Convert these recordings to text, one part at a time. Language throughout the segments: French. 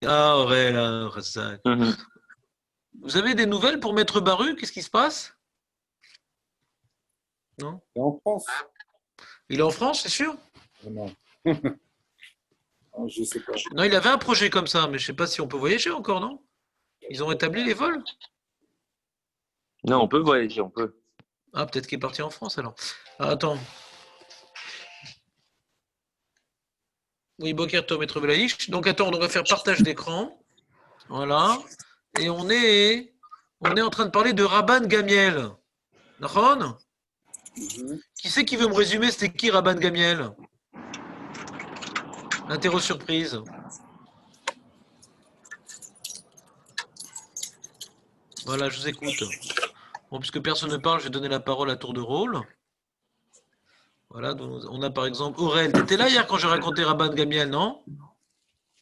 Ah, Aurel, Razak. Mhm. Vous avez des nouvelles pour Maître Baru? Qu'est-ce qui se passe? Non? Et en France? Il est en France, c'est sûr? Non. Ah, je sais pas. Non, il avait un projet comme ça, mais je sais pas si on peut voyager encore, non? Ils ont établi les vols? Non, on peut voyager, on peut. Ah, peut-être qu'il est parti en France alors. Ah, attends. Oui, Bokerto, Maître Belaïch. Donc attends, on va faire partage d'écran. Voilà. Et on est en train de parler de Rabban Gamiel. D'accord? Mhm. Qui c'est qui veut me résumer c'était qui Rabban Gamiel? Interro surprise. Voilà, je vous écoute. Bon, puisque personne ne parle, je vais donner la parole à tour de rôle. Voilà, donc on a par exemple Aurel. T'étais là hier quand j'ai raconté Rabban Gamiel, non?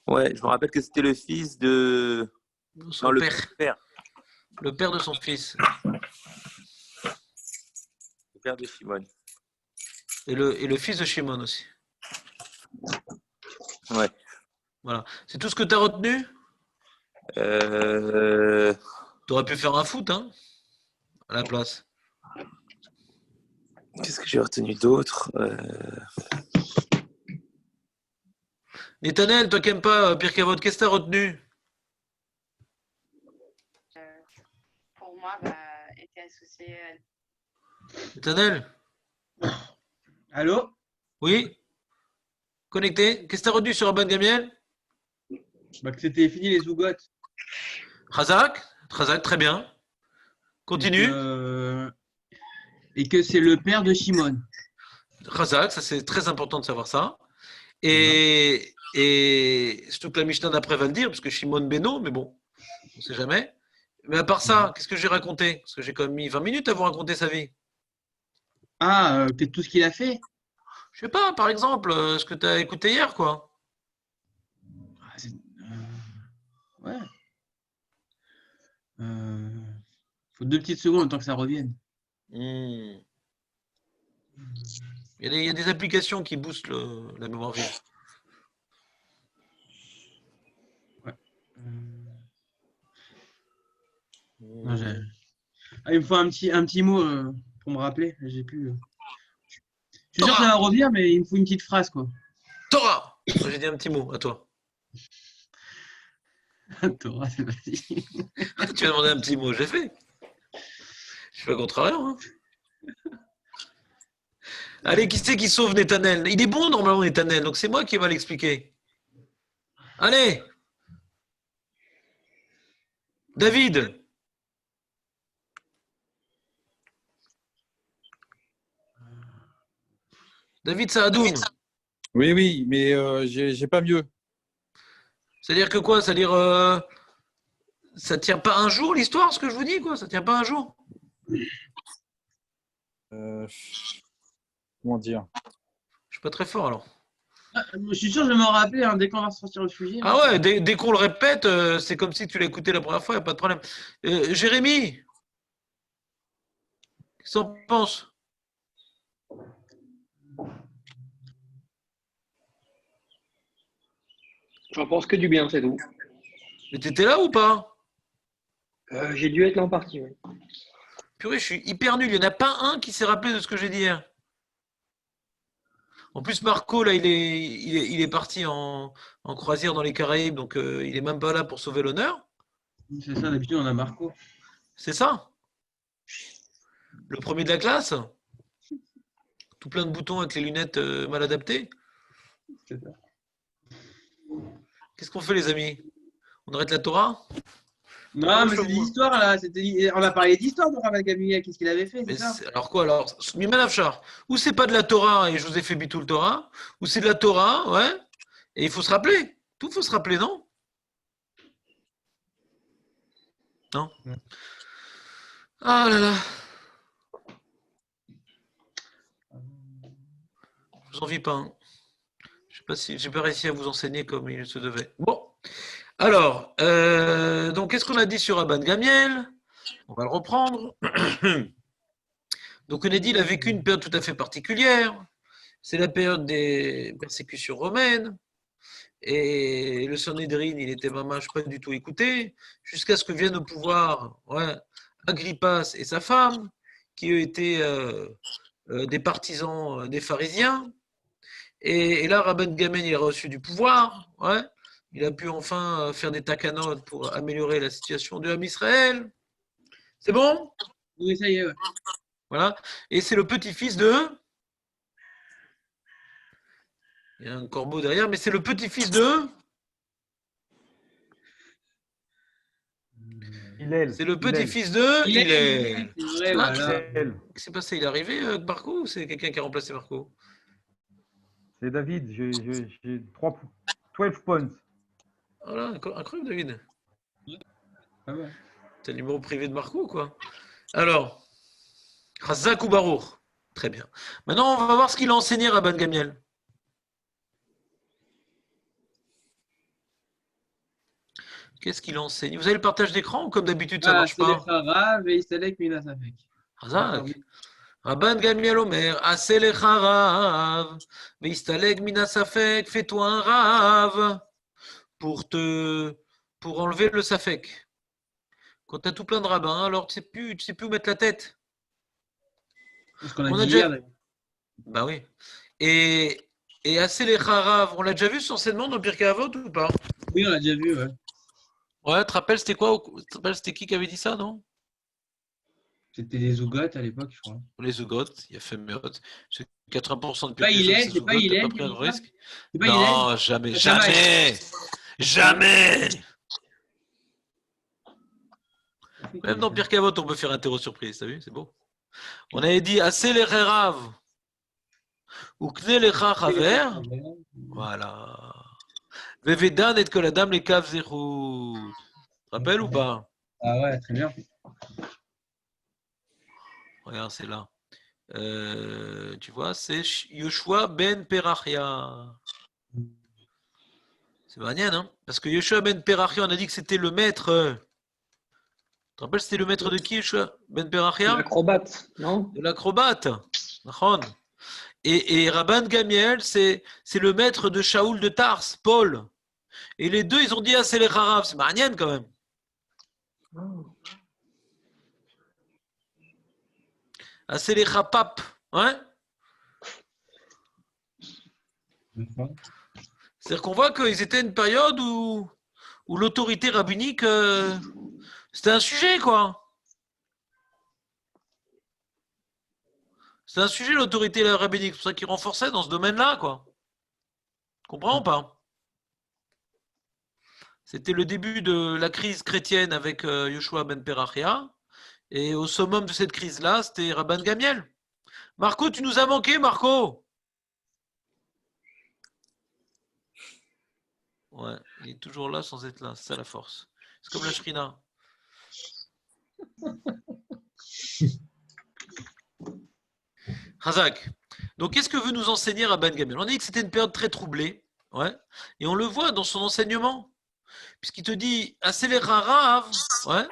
Ouais, je me rappelle que c'était le fils de. Non, Son le père. père. Le père de son fils. Le père de Shimon. Et le fils de Shimon aussi. Ouais. Voilà. C'est tout ce que tu as retenu? Euh, Tu aurais pu faire un foot, hein, à la place. Qu'est-ce que j'ai retenu d'autre? Netanel, toi qui n'aimes pas Pierre Cavot, qu'est-ce que tu as retenu? Pour moi, était associé à... Netanel? Allô? Oui? Connecté? Qu'est-ce que tu as retenu sur Rabban Gamiel? Bah, que c'était fini les Zougotes. Razak? Razak, très bien. Continue. Et que c'est le père de Shimon. Razak, ça c'est très important de savoir ça. Voilà. Et surtout que la Mishnah d'après va le dire, parce que Shimon Beno, mais bon, on ne sait jamais. Mais à part ça, qu'est-ce que j'ai raconté? Parce que j'ai quand même mis 20 minutes à vous raconter sa vie. Ah, peut-être tout ce qu'il a fait. Je sais pas, par exemple, ce que tu as écouté hier, quoi. Ah, ouais. Faut 2 petites secondes le temps que ça revienne. Hmm. Il y a des applications qui boostent la mémoire vive. Ouais. Hmm. Non, il me faut un petit mot pour me rappeler. J'ai plus. Je suis sûr que ça va revenir, mais il me faut une petite phrase, quoi. Torah! Moi, j'ai dit un petit mot à toi. Torah, c'est vas-y. Tu m'as demandé un petit mot, j'ai fait. Je suis pas contraire. Hein. Allez, qui c'est qui sauve Netanel? Il est bon normalement, Netanel, donc c'est moi qui va l'expliquer. Allez! David! David Saadoun. Oui, oui, mais j'ai pas mieux. C'est-à-dire que quoi? C'est-à-dire ça tient pas un jour l'histoire, ce que je vous dis, quoi? Ça tient pas un jour? Euh, comment dire? Je suis pas très fort alors. Je suis sûr que je vais m'en rappeler hein, dès qu'on va sortir le sujet. Ah ouais, dès qu'on le répète, c'est comme si tu l'as écouté la première fois, il n'y a pas de problème. Jérémy, qu'est-ce que t'en penses? J'en pense que du bien, c'est tout. Mais t'étais là ou pas? J'ai dû être là en partie, oui. Purée, je suis hyper nul. Il n'y en a pas un qui s'est rappelé de ce que j'ai dit hier. En plus, Marco, là, il est parti en croisière dans les Caraïbes, donc il est même pas là pour sauver l'honneur. C'est ça, d'habitude, on a Marco. C'est ça? Le premier de la classe? Tout plein de boutons avec les lunettes mal adaptées. C'est ça. Qu'est-ce qu'on fait, les amis? On arrête la Torah? Non, mais c'est des histoires là. On a parlé d'histoire de Raval Gamliel. Qu'est-ce qu'il avait fait, c'est Mais ça? alors quoi alors? Miman Afshar, ou c'est pas de la Torah et je vous ai fait Bitul Torah, ou c'est de la Torah, ouais, et il faut se rappeler. Tout faut se rappeler, non? Non? Ah là là. Je vous envie pas. Hein. Je sais pas si j'ai pas réussi à vous enseigner comme il se devait. Bon. Alors, donc qu'est-ce qu'on a dit sur Abban Gamiel? On va le reprendre. Donc on a dit qu'il a vécu une période tout à fait particulière. C'est la période des persécutions romaines. Et le Sanhédrin, il était mamache pas du tout écouté, jusqu'à ce que viennent au pouvoir Agrippas et sa femme, qui eux étaient des partisans des pharisiens. Et là, Rabban Gamliel, il a reçu du pouvoir. Il a pu enfin faire des takanotes pour améliorer la situation de Ham Israël. C'est bon? Oui, ça y est, ouais. Voilà. Et c'est le petit-fils de... Il y a un corbeau derrière, mais c'est le petit-fils de... C'est le petit-fils de... C'est vrai, Ah, voilà. Qu'est-ce qui s'est passé? Il est arrivé, Marco, ou c'est quelqu'un qui a remplacé Marco? C'est David, j'ai 12 points. Voilà, incroyable, David. Ah ouais. C'est le numéro privé de Marco, quoi. Alors, Razak ou Baruch. Très bien. Maintenant, on va voir ce qu'il a enseigné Rabban Gamliel. Qu'est-ce qu'il a enseigné? Vous avez le partage d'écran ou comme d'habitude, ça marche C'est les pas? Harav et Istalek Minasafek. Razak. Rabban Gamliel Omer, Aseh lecha rav, ve'istaleg min hasafek, fais-toi un rav pour enlever le safek. Quand tu as tout plein de rabbins, alors tu sais plus où mettre la tête. C'est ce qu'on a On a dit déjà- hier. Bah oui. Et Aseh lecha rav, on l'a déjà vu cet enseignement dans Pirkei Avot ou pas? Oui, on l'a déjà vu, ouais. Ouais, tu te rappelles, c'était quoi? Tu te rappelles, c'était qui avait dit ça, non? C'était des Zougotes à l'époque, je crois. Les Zugot, il y a fait Meot. C'est 80% de Pas Pirkei Avot, Hillel, c'est c'est pas Zugot, t'as Hillel pas qui pris a un dit gros ça. risque? C'est pas Non, Hillel. jamais, C'est Shammai. jamais, jamais. Même dans Pirkei Avot, on peut faire un terreau surprise, t'as vu? C'est beau. On avait dit Aseh lecha rav ou kne lecha chaver. Voilà. Vevedan et koladam les kav zechut. Rappelle ou pas? Ah ouais, très bien. Regarde, c'est là. Tu vois, c'est Yoshua ben Perachia. C'est Manian, hein? Parce que Yoshua ben Perachia, on a dit que c'était le maître. Tu te rappelles, c'était le maître de qui, Yoshua ben Perachia? L'acrobate, non? De l'acrobate. Nachon. Et Rabban Gamliel, c'est le maître de Shaoul de Tars, Paul. Et les deux, ils ont dit ah, c'est les Harav. C'est Manian quand même. Ah, c'est les Chapap. Ouais? C'est-à-dire qu'on voit qu'ils étaient à une période où l'autorité rabbinique, c'était un sujet, quoi. C'est un sujet, l'autorité rabbinique. C'est pour ça qu'ils renforçaient dans ce domaine-là, quoi. Tu comprends ou pas? C'était le début de la crise chrétienne avec Yoshua ben Perachia. Et au summum de cette crise-là, c'était Rabban Gamliel. Marco, tu nous as manqué, Marco. Ouais, il est toujours là sans être là. C'est ça la force. C'est comme la Shrina. Razak. Donc, qu'est-ce que veut nous enseigner Rabban Gamliel? On a dit que c'était une période très troublée. Ouais. Et on le voit dans son enseignement. Puisqu'il te dit Aseh lecha rav. Ouais.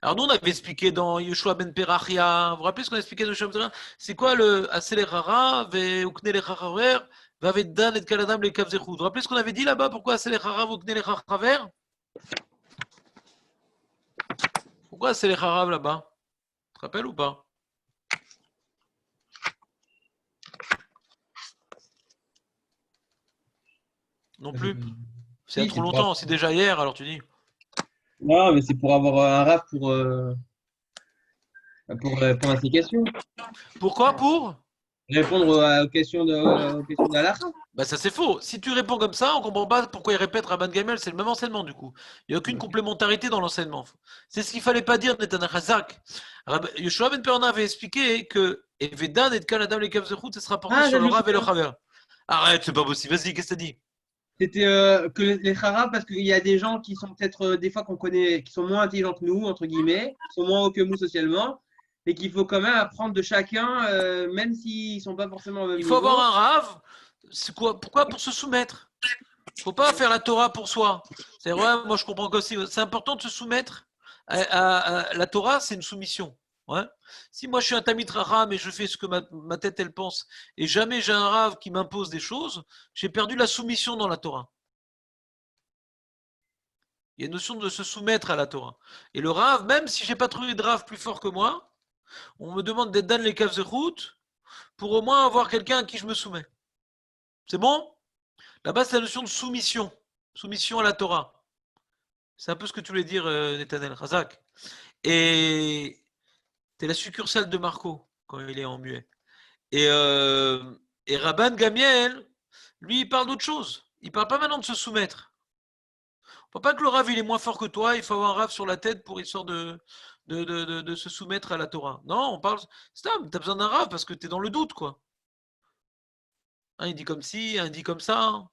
Alors, nous, on avait expliqué dans Yoshua ben Perachia. Vous vous rappelez ce qu'on a expliqué dans Yoshua ben Perachia? C'est quoi le Aseh lecha rav et ukne lecha chaver vavedan et kaladam le kav zechut? Vous vous rappelez ce qu'on avait dit là-bas? Pourquoi Aseh lecha rav ukne lecha chaver? Pourquoi Aseh lecha rav là-bas? Tu te rappelles ou pas? Non plus. C'est il y a trop longtemps, c'est déjà hier, alors tu dis. Non, mais c'est pour avoir un rap pour répondre à ces questions. Pourquoi? Pour? Répondre aux questions d'Allah. Bah ça c'est faux. Si tu réponds comme ça, on comprend pas pourquoi il répète Rabban Gamliel, c'est le même enseignement du coup. Il n'y a aucune complémentarité dans l'enseignement. C'est ce qu'il fallait pas dire Netanel Hazak. Yoshua ben Perona avait expliqué que Evedan et Kaladam les Kavzechut, ça se rapportait sur le Rav et le Chaver. Arrête, c'est pas possible. Vas-y, qu'est-ce que t'as dit? C'était que les Haras, parce qu'il y a des gens qui sont peut-être des fois qu'on connaît, qui sont moins intelligents que nous, entre guillemets, qui sont moins hauts que nous socialement, et qu'il faut quand même apprendre de chacun, même s'ils ne sont pas forcément au même Il faut niveau. avoir un Rav. C'est quoi? Pourquoi? Pour se soumettre. Il ne faut pas faire la Torah pour soi. C'est vrai, moi je comprends qu'aussi. C'est important de se soumettre. La Torah, c'est une soumission. Ouais. Si moi je suis un Talmid Chacham et je fais ce que ma tête elle pense, et jamais j'ai un Rav qui m'impose des choses, j'ai perdu la soumission dans la Torah. Il y a une notion de se soumettre à la Torah. Et le Rav, même si j'ai pas trouvé de Rav plus fort que moi, on me demande d'être dans les caves de route pour au moins avoir quelqu'un à qui je me soumets. C'est bon? Là-bas, c'est la notion de soumission. Soumission à la Torah. C'est un peu ce que tu voulais dire, Netanel Razak. Et t'es la succursale de Marco quand il est en muet. Et Rabban Gamiel, lui, il parle d'autre chose. Il parle pas maintenant de se soumettre. Il ne faut pas que le Rav il est moins fort que toi, il faut avoir un Rav sur la tête pour histoire de se soumettre à la Torah. Non, on parle. Tu as besoin d'un Rav parce que tu es dans le doute, quoi. Un il dit comme ci, un il dit comme ça.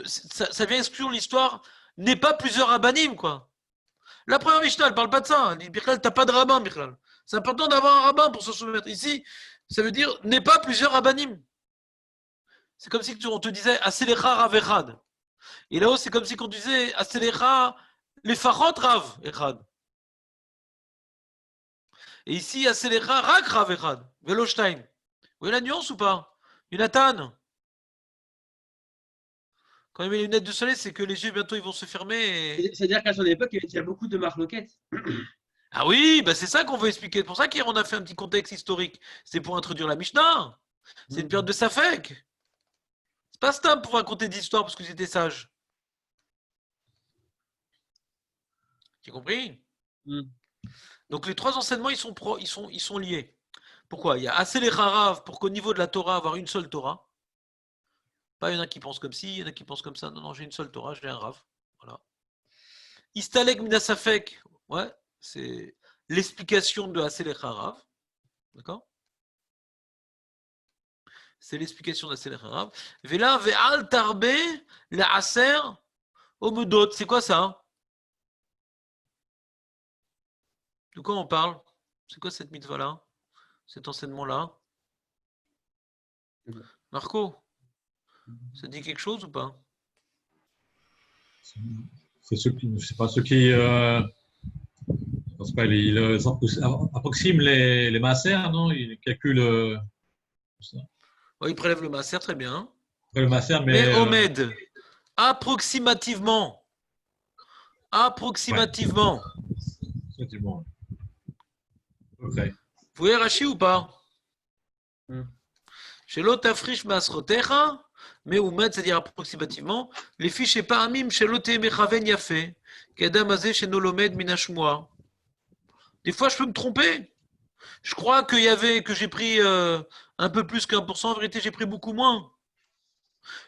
Ça vient exclure l'histoire. N'est pas plusieurs rabbanim, quoi. La première Mishnah, elle parle pas de ça. Elle dit, Bichlal, t'as pas de rabbin, Bichlal. C'est important d'avoir un rabbin pour se soumettre. Ici, ça veut dire, n'est pas plusieurs rabbanim. C'est comme si on te disait, Aselecha Rav Echad. Et là-haut, c'est comme si on disait, Aselecha les Fachot Rav Echad. Et ici, Aselecha Rak Rav Echad. Velostein. Vous voyez la nuance ou pas? Jonathan. Quand il met les lunettes de soleil, c'est que les yeux bientôt ils vont se fermer. C'est-à-dire qu'à son époque, il y avait déjà beaucoup de marloquettes. Ah oui, bah c'est ça qu'on veut expliquer. C'est pour ça qu'hier on a fait un petit contexte historique. C'est pour introduire la Mishnah. C'est une période de Safek. C'est pas simple pour raconter des histoires parce que j'étais sage. Tu as compris? Donc les trois enseignements, ils sont liés. Pourquoi? Il y a assez les Harav pour qu'au niveau de la Torah, avoir une seule Torah. Pas il y en a qui pensent comme ci, il y en a qui pensent comme ça. Non, j'ai une seule Torah, j'ai un Rav. Voilà. Istalek Minasafek, ouais, c'est l'explication de Aselech Harav. D'accord? C'est l'explication d'Aselech Harav. Vela ve'al tarbe la aser omedot. C'est quoi ça? De quoi on parle? C'est quoi cette mitzvah-là? Cet enseignement-là? Marco, ça dit quelque chose ou pas? C'est pas ceux qui il approxime les masseurs, non? Il calcule ça. Ouais, il prélève le masser, très bien. Après le masseur, Mais Omed, approximativement. Approximativement. Effectivement. Okay. Vous voyez Rachi ou pas? Chez l'autre afriche masrotecha, mais Omed, c'est-à-dire approximativement, les fiches et pas amim chez l'autre mechaven yafé, kedam azé chez nolomed minashmoa. Des fois, je peux me tromper. Je crois que j'ai pris un peu plus qu'1%. En vérité, j'ai pris beaucoup moins.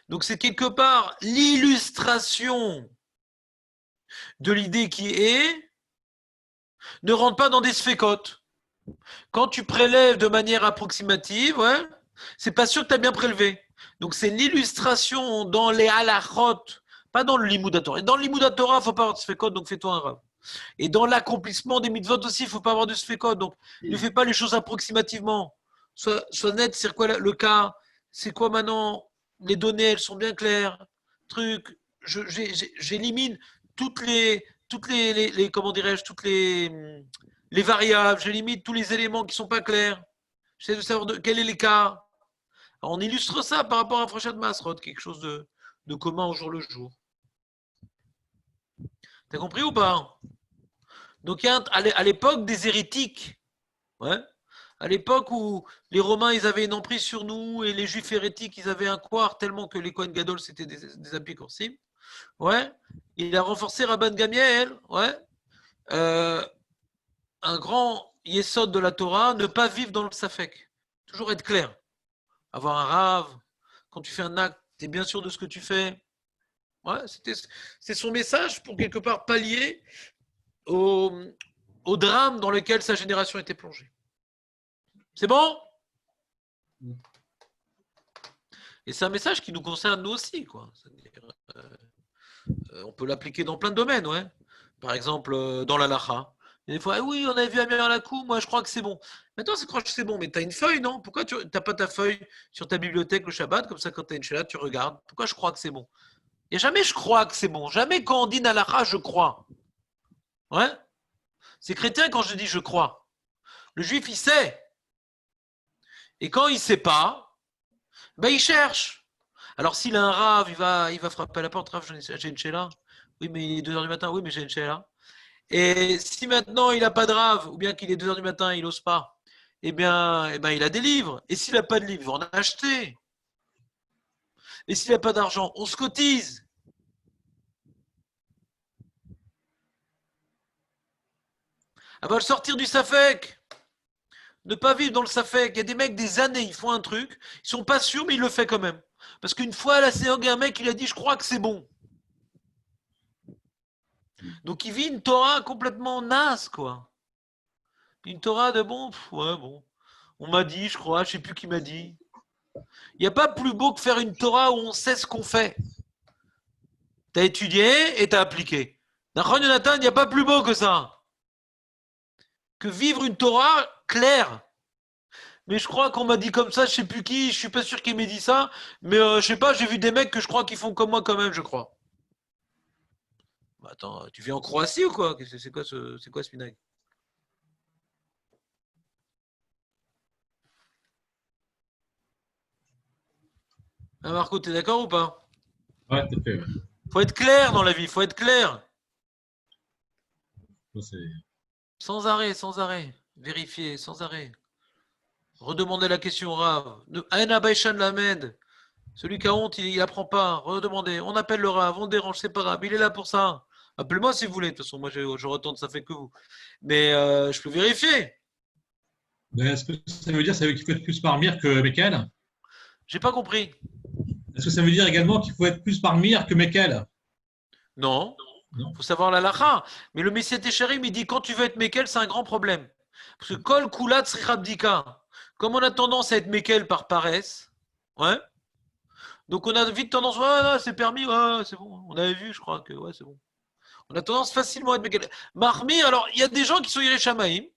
Donc, c'est quelque part l'illustration de l'idée qui est ne rentre pas dans des sphécotes. Quand tu prélèves de manière approximative, ouais, c'est pas sûr que tu as bien prélevé. Donc, c'est l'illustration dans les halachot, pas dans le limud Torah. Et dans le limud Torah, il ne faut pas avoir de sphécotes, donc fais-toi un rav. Et dans l'accomplissement des mitzvot aussi, il ne faut pas avoir de sphécotes. Donc, ne fais pas les choses approximativement. Sois net, c'est quoi le cas? C'est quoi maintenant? Les données, elles sont bien claires. Truc, j'élimine toutes les comment dirais-je, toutes les variables. J'élimine tous les éléments qui ne sont pas clairs. J'essaie de savoir quel est l'écart. On illustre ça par rapport à Frachat Masrot, quelque chose de commun au jour le jour. T'as compris ou pas? Donc, à l'époque des hérétiques, ouais, à l'époque où les Romains ils avaient une emprise sur nous et les Juifs hérétiques ils avaient un quart tellement que les Kohen Gadol c'était des apicorsim, ouais, il a renforcé Rabban Gamiel, ouais, un grand yesod de la Torah, ne pas vivre dans le safek, toujours être clair, avoir un rave, quand tu fais un acte, tu es bien sûr de ce que tu fais. Ouais, c'est son message pour quelque part pallier au drame dans lequel sa génération était plongée. C'est bon? Et c'est un message qui nous concerne nous aussi, quoi. On peut l'appliquer dans plein de domaines, ouais. Par exemple, dans l'halakha. Des fois, oui, on a vu Amir Lakou, moi je crois que c'est bon. Mais toi, tu crois que c'est bon, mais tu as une feuille, non? Pourquoi tu n'as pas ta feuille sur ta bibliothèque le Shabbat, comme ça quand tu as une shéla, tu regardes. Pourquoi je crois que c'est bon? Et jamais je crois que c'est bon. Jamais quand on dit Nalacha, je crois. Ouais. C'est chrétien quand je dis je crois. Le juif, il sait. Et quand il ne sait pas, ben, il cherche. Alors, s'il a un rave, il va frapper à la porte. Rave, j'ai une chéla. Oui, mais il est 2 heures du matin. Oui, mais j'ai une chéla. Et si maintenant, il n'a pas de rave, ou bien qu'il est 2 heures du matin, il n'ose pas, eh bien, il a des livres. Et s'il n'a pas de livres, on a acheté. Et s'il n'a pas d'argent, on se cotise. Elle va le sortir du Safek. Ne pas vivre dans le Safek. Il y a des mecs, des années, ils font un truc, ils sont pas sûrs, mais ils le font quand même. Parce qu'une fois à la synagogue, un mec, il a dit, je crois que c'est bon. Donc il vit une Torah complètement naze, quoi. Une Torah de bon, ouais, bon. On m'a dit, je crois, je sais plus qui m'a dit. Il n'y a pas plus beau que faire une Torah où on sait ce qu'on fait. Tu as étudié et tu as appliqué. D'accord, Jonathan, il n'y a pas plus beau que ça. Que vivre une Torah claire. Mais je crois qu'on m'a dit comme ça, je sais plus qui, je suis pas sûr qu'il m'ait dit ça, mais je sais pas, j'ai vu des mecs que je crois qu'ils font comme moi quand même, je crois. Bah, attends, tu vis en Croatie ou quoi? C'est quoi ce vinaigre? Ah, Marco, t'es d'accord ou pas? Ouais, tout à fait. Ouais. Faut être clair dans la vie, faut être clair. Ça, c'est- Sans arrêt, sans arrêt. Vérifier, sans arrêt. Redemander la question Rav. Aina Baishan Lamed. Celui qui a honte, il apprend pas. Redemandez. On appelle le Rav, on dérange, c'est pas grave. Il est là pour ça. Appelez-moi si vous voulez. De toute façon, moi, je retourne, ça fait que vous. Mais je peux vérifier. Mais est-ce que ça veut dire qu'il faut être plus Marmire que Mekel? J'ai pas compris. Est-ce que ça veut dire également qu'il faut être plus Marmire que Mekel? Non. Non. Faut savoir la lacha. Mais le Messie Téchérim, il dit quand tu veux être Mekel, c'est un grand problème. Parce que Kol Kulat Srichabdika. Comme on a tendance à être Mekel par paresse, ouais. Donc on a vite tendance, ouais, non, c'est permis, ouais, c'est bon. On avait vu, je crois que, ouais, c'est bon. On a tendance facilement à être Mekel. Mahmir, alors, il y a des gens qui sont Yereshamaïm, ils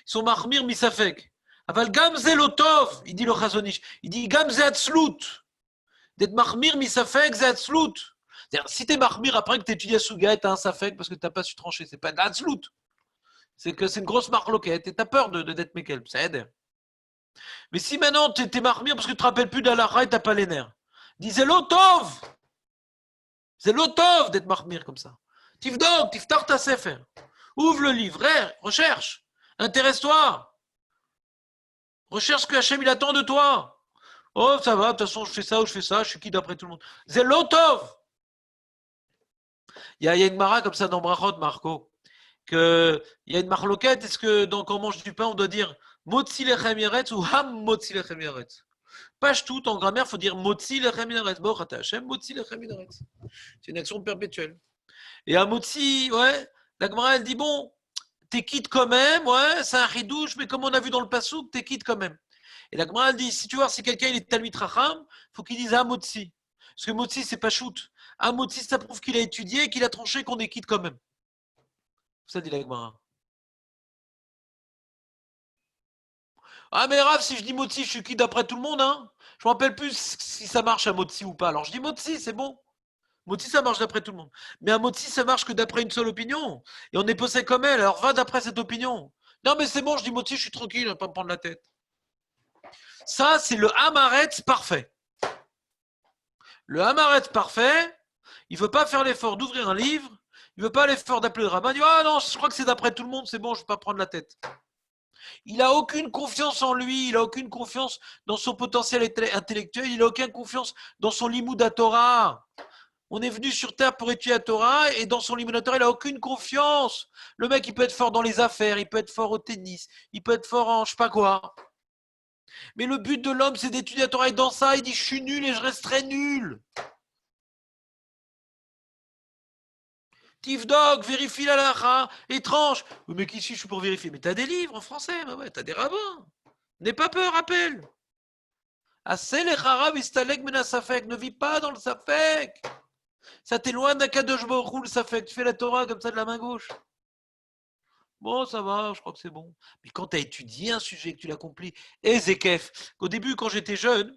sont Mahmir Misafek. Aval Gamze Lotov, il dit le Chazonish, il dit Gamze Atzlut. D'être Mahmir Misafek, c'est Atzlut. C'est-à-dire, si t'es Mahmir après que t'étudies à Suga et t'as un Safek parce que t'as pas su trancher, c'est pas d'Atzlut. C'est que c'est une grosse marloquette et t'as peur d'être Mekel, ça aide. Mais si maintenant t'es Mahmir parce que tu te rappelles plus d'Allah et t'as pas les nerfs, dis Zelotov. C'est l'otov d'être Mahmir comme ça. Tifdok, tiftar ta sefer. Ouvre le livre, recherche, intéresse-toi. Recherche ce que Hachem il attend de toi. Oh, ça va, de toute façon, je fais ça ou je fais ça, je suis qui d'après tout le monde. C'est l'otov. Il y a une mara comme ça dans Brachot, Marco, il y a une marloquette, est-ce que quand on mange du pain, on doit dire Motzi lechem yeretz ou Ham Motzi lechem yeretz? Page tout, en grammaire, il faut dire Motzi lechem yeretz. Borata Hachem, Motzi lechem yeretz. C'est une action perpétuelle. Et à Motzi, ouais, la Gemara, elle dit bon, t'es quitte quand même, ouais, c'est un ridouche, mais comme on a vu dans le Passouk, t'es quitte quand même. Et la Gemara, elle dit si tu vois, si quelqu'un il est Talmid Racham, il faut qu'il dise Motzi. Parce que Motzi, c'est pas shoot. Motzi, ça prouve qu'il a étudié et qu'il a tranché qu'on est quitte quand même. Ça dit la Gemara. Ah, mais Rav, si je dis Motzi, je suis quitte d'après tout le monde, hein. Je me rappelle plus si ça marche à Motzi ou pas. Alors je dis Motzi, c'est bon. Motzi, ça marche d'après tout le monde. Mais un Motzi, ça marche que d'après une seule opinion. Et on est posé comme elle, alors va d'après cette opinion. Non, mais c'est bon, je dis Motzi, je suis tranquille, ne pas me prendre la tête. Ça, c'est le Hamaretz parfait. Le Hamaretz parfait, il ne veut pas faire l'effort d'ouvrir un livre, il ne veut pas l'effort d'appeler le rabbin, il dit ah non, je crois que c'est d'après tout le monde, c'est bon, je ne vais pas prendre la tête. Il n'a aucune confiance en lui, il n'a aucune confiance dans son potentiel intellectuel, il n'a aucune confiance dans son limud Torah. On est venu sur Terre pour étudier la Torah et dans son limud Torah, il n'a aucune confiance. Le mec, il peut être fort dans les affaires, il peut être fort au tennis, il peut être fort en je sais pas quoi. Mais le but de l'homme, c'est d'étudier la Torah et dans ça, il dit je suis nul et je resterai nul. Tifdog, vérifie la lacha, étrange. Mais qui suis-je pour vérifier? Mais t'as des livres en français, bah ouais, t'as des rabbins. N'aie pas peur, appelle. Assez les harab istalek mena safek, ne vis pas dans le safek. Ça t'éloigne d'Akadosh Baruch Hu, le safek. Tu fais la Torah comme ça de la main gauche. Bon, ça va, je crois que c'est bon. Mais quand tu as étudié un sujet, que tu l'accomplis, et Zekef, qu'au début, quand j'étais jeune,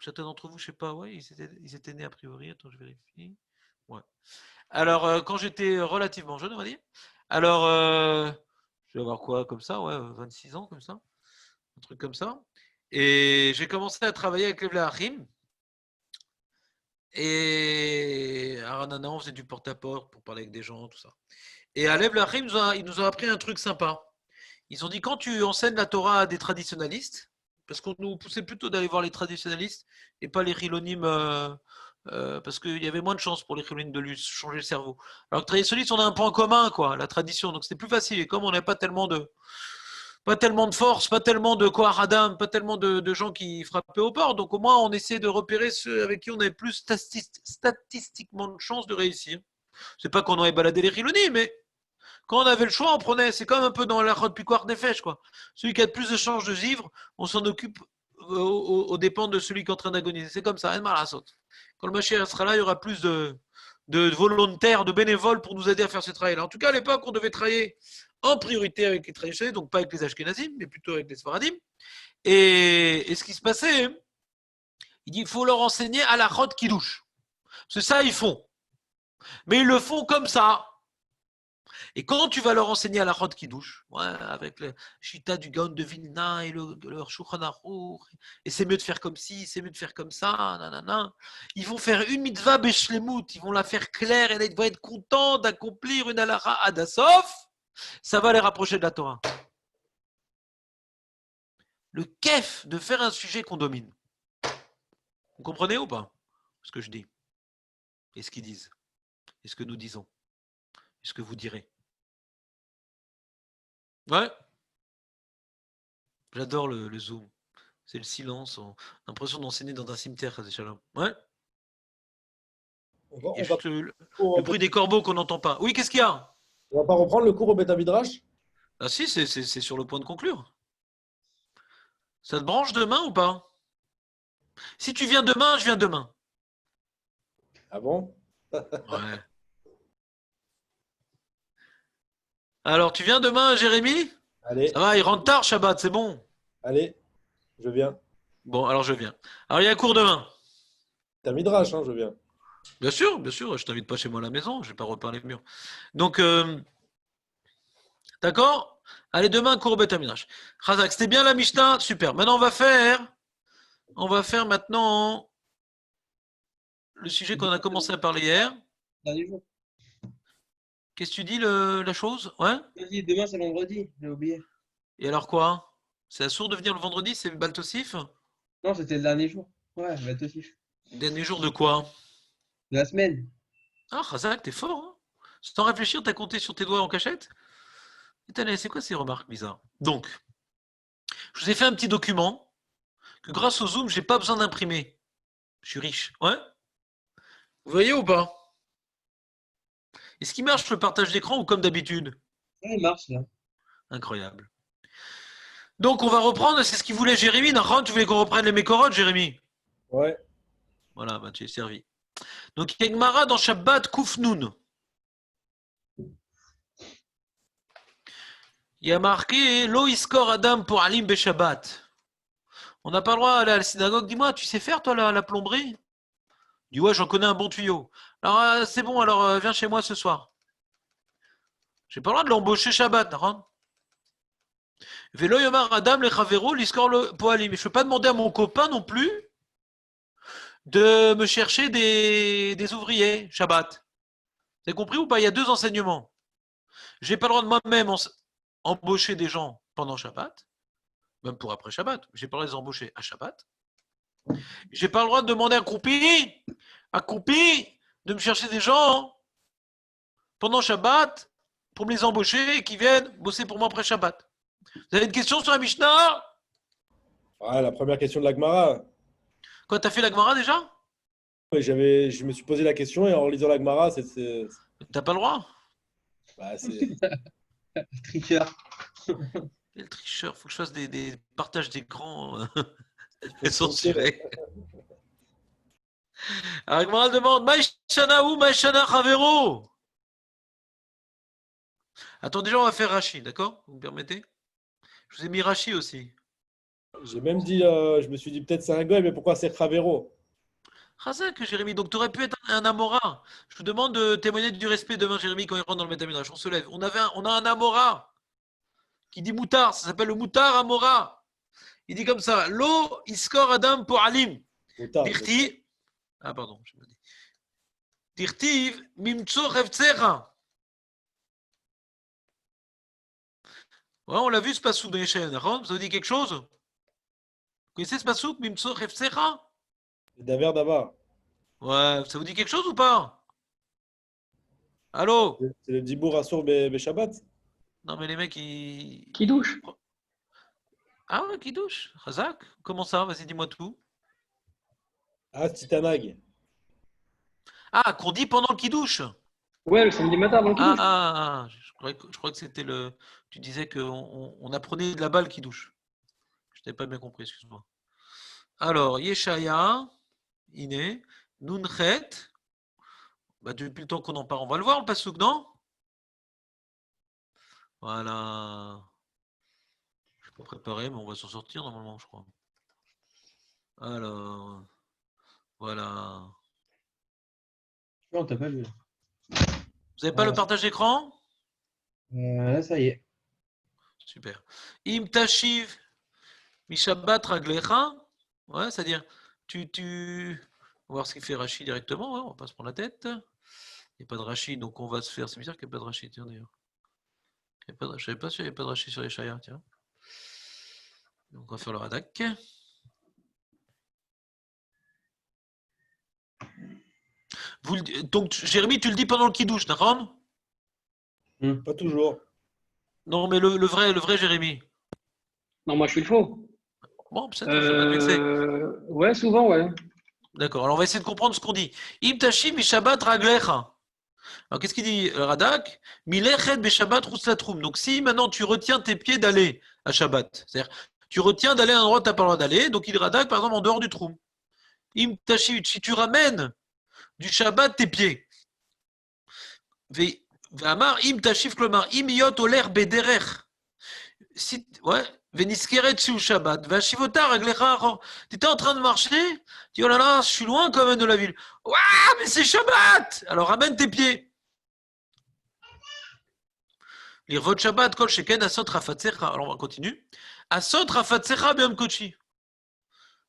certains d'entre vous, je sais pas, ouais, ils étaient nés a priori, attends, je vérifie. Ouais. Alors, quand j'étais relativement jeune, on va dire, alors, Je vais avoir quoi comme ça, ouais, 26 ans comme ça, un truc comme ça. Et j'ai commencé à travailler avec les Vlaachim. Et à Ranana, on faisait du porte-à-porte pour parler avec des gens, tout ça. Et à Lev Lachim, ils nous ont appris un truc sympa. Ils ont dit quand tu enseignes la Torah à des traditionalistes, parce qu'on nous poussait plutôt d'aller voir les traditionalistes et pas les Chilonim, parce qu'il y avait moins de chances pour les Chilonim de lui changer le cerveau. Alors que traditionnalistes, on a un point commun, quoi, la tradition, donc c'était plus facile. Et comme on n'a pas tellement de force, pas tellement de Koharadam, pas tellement de gens qui frappaient au port. Donc au moins, on essaie de repérer ceux avec qui on avait plus statistiquement de chances de réussir. C'est pas qu'on aurait baladé les Riloni, mais quand on avait le choix, on prenait. C'est comme un peu dans la route piquoire des fèches, quoi. Celui qui a le plus de chances de vivre, on s'en occupe aux dépens de celui qui est en train d'agoniser. C'est comme ça. Quand le Mashiach sera là, il y aura plus de volontaires, de bénévoles pour nous aider à faire ce travail-là. En tout cas, à l'époque, on devait travailler en priorité avec les traditionnels, donc pas avec les Ashkenazim, mais plutôt avec les Sfaradim. Et ce qui se passait, il dit il faut leur enseigner à la chod kidouche. C'est ça, ils font. Mais ils le font comme ça. Et quand tu vas leur enseigner à la chod kidouche, ouais, avec le Shita du Gaon de Vilna et le Shulchan Aruch, et c'est mieux de faire comme ci, c'est mieux de faire comme ça, nanana, ils vont faire une mitzvah beshlemut, ils vont la faire claire et ils vont être contents d'accomplir une halakha adasof. Ça va les rapprocher de la Torah. Le kef de faire un sujet qu'on domine. Vous comprenez ou pas ce que je dis? Et ce qu'ils disent? Et ce que nous disons? Et ce que vous direz? Ouais. J'adore le zoom. C'est le silence. On a l'impression d'enseigner dans un cimetière, Shalom. Ouais. Et juste le bruit des corbeaux qu'on n'entend pas. Oui, qu'est-ce qu'il y a? On va pas reprendre le cours au Beth Midrash? Ah si, c'est sur le point de conclure. Ça te branche demain ou pas? Si tu viens demain, je viens demain. Ah bon? Ouais. Alors, tu viens demain, Jérémy? Allez, Ça va, il rentre tard, Shabbat, c'est bon. allez, je viens. Bon, alors je viens. Alors, il y a cours demain. T'as Midrash, hein, je viens. Bien sûr, je t'invite pas chez moi à la maison, je vais pas repeindre les murs. Donc, d'accord? Allez, demain, cours au Beth Midrash. Chazak, c'était bien la Mishnah? Super. Maintenant, on va faire maintenant le sujet qu'on a commencé à parler hier. Dernier jour. Qu'est-ce que tu dis, la chose? Ouais? Vas-y, demain c'est vendredi, j'ai oublié. Et alors quoi? C'est assourd de venir le vendredi, c'est Baltosif? Non, c'était le dernier jour. Ouais, je vais être aussi. Dernier jour de quoi? De la semaine. Ah, Chazak, t'es fort, hein? Sans réfléchir, t'as compté sur tes doigts en cachette? Étonné, c'est quoi ces remarques bizarres? Donc, je vous ai fait un petit document que grâce au Zoom, j'ai pas besoin d'imprimer. Je suis riche. Ouais? Vous voyez ou pas? Est-ce qu'il marche le partage d'écran ou comme d'habitude? Ouais, il marche là. Incroyable. Donc, on va reprendre, c'est ce qu'il voulait Jérémy. Nahon, tu voulais qu'on reprenne les Mécorotes, Jérémy? Ouais. Voilà, bah, tu es servi. Donc, il y a une Gemara dans Shabbat Koufnoun. Il y a marqué Lo iskor Adam pour Alim Beshabbat. On n'a pas le droit d'aller à la synagogue. Dis-moi, tu sais faire, toi, la plomberie? Dis, ouais, j'en connais un bon tuyau. Alors, c'est bon, alors viens chez moi ce soir. J'ai pas le droit de l'embaucher Shabbat, Nahon. Velo Yomar Adam le Chavero l'iskor le Poalim. Je ne peux pas demander à mon copain non plus de me chercher des ouvriers Shabbat. Vous avez compris ou pas? Il y a deux enseignements. Je n'ai pas le droit de moi-même embaucher des gens pendant Shabbat, même pour après Shabbat. Je n'ai pas le droit de les embaucher à Shabbat. Je n'ai pas le droit de demander à Koupi de me chercher des gens pendant Shabbat pour me les embaucher et qui viennent bosser pour moi après Shabbat. Vous avez une question sur la Mishnah? Ouais, la première question de la Gemara. Quoi, t'as fait la Gemara déjà? Ouais, je me suis posé la question et en lisant la Gemara, T'as pas le droit? bah, c'est- Tricheur. Quel tricheur, faut que je fasse des partages d'écran censurés. Alors, Gemara demande Maïshana ou Maïshana Chavero? Attends, déjà, on va faire Rashi, d'accord? Vous me permettez? Je vous ai mis Rashi aussi. J'ai même dit, je me suis dit peut-être c'est un goy, mais pourquoi c'est Chavero? Razak, Jérémy, donc tu aurais pu être un Amora. Je vous demande de témoigner du respect demain, Jérémy, quand il rentre dans le Métamidrash. On se lève. On a un Amora. qui dit moutar, ça s'appelle le moutar amora. Il dit comme ça, lo iskor adam po'alim. Moutar. Dirti, ah pardon, je me dis. Dirtiv mimtso revtsecha. Ouais, on l'a vu ce passouk dans Yeshayahu, d'accord? Ça vous dit quelque chose? Vous connaissez ce passouk, mimtso revtsecha? Daver Davar. Ouais, ça vous dit quelque chose ou pas? Allô? C'est le Dibour Assour Beshabbat. Non, mais les mecs, ils. Qui douche? Ah ouais, qui douche? Razak? Comment ça? Vas-y, dis-moi tout. Ah, Titanag. Ah, qu'on dit pendant le kidouche. Ouais, le samedi matin avant qu'il douche. Je crois que c'était le. Tu disais qu'on apprenait de là-bas le kidouche. Je t'avais pas bien compris, excuse-moi. Alors, Yeshaya, Iné, Nunchet. Bah, depuis le temps qu'on en parle, on va le voir, le passouk, non? Voilà. Je suis pas préparé, mais on va s'en sortir normalement, je crois. Alors, voilà. Non, t'as pas vu. Vous n'avez pas le partage d'écran? Là, ça y est. Super. Im tashiv mishabbat raglecha. Ouais, c'est-à-dire, on va voir ce qu'il fait Rachid directement, ouais, on va pas se prendre la tête. Il n'y a pas de Rachid, donc on va se faire. C'est bizarre qu'il n'y ait pas de Rachid, tiens d'ailleurs. Je ne savais pas s'il n'y avait pas de Rachid sur les Shaya, tiens. Donc on va faire le Radak. Donc Jérémy, tu le dis pendant le Kiddush, d'accord? Pas toujours. Non, mais le vrai Jérémy. Non, moi je suis le faux. Bon, peut-être, je vais pas te vexer. Ouais, souvent, ouais. D'accord, alors on va essayer de comprendre ce qu'on dit. Im tashim mishabat raglecha. Alors qu'est-ce qu'il dit Radak? Milechet beshabbat rouslatrum. Donc si maintenant tu retiens tes pieds d'aller à Shabbat, c'est-à-dire tu retiens d'aller à un endroit où tu n'as pas le droit d'aller, donc il dit Radak par exemple en dehors du troum. Im tashim, si tu ramènes du Shabbat tes pieds. Ve'amar im tashif klomar im yot oler bederech. Si, ouais. Veniskeret shu Shabbat. Vashivota raglecha achor. Tu étais en train de marcher, tu dis oh là là, je suis loin quand même de la ville. Ouah, mais c'est Shabbat! Alors ramène tes pieds. L'irvot Shabbat kol sheken asot rafatzecha. Alors on continue. Asot rafatzecha b'yom kochi.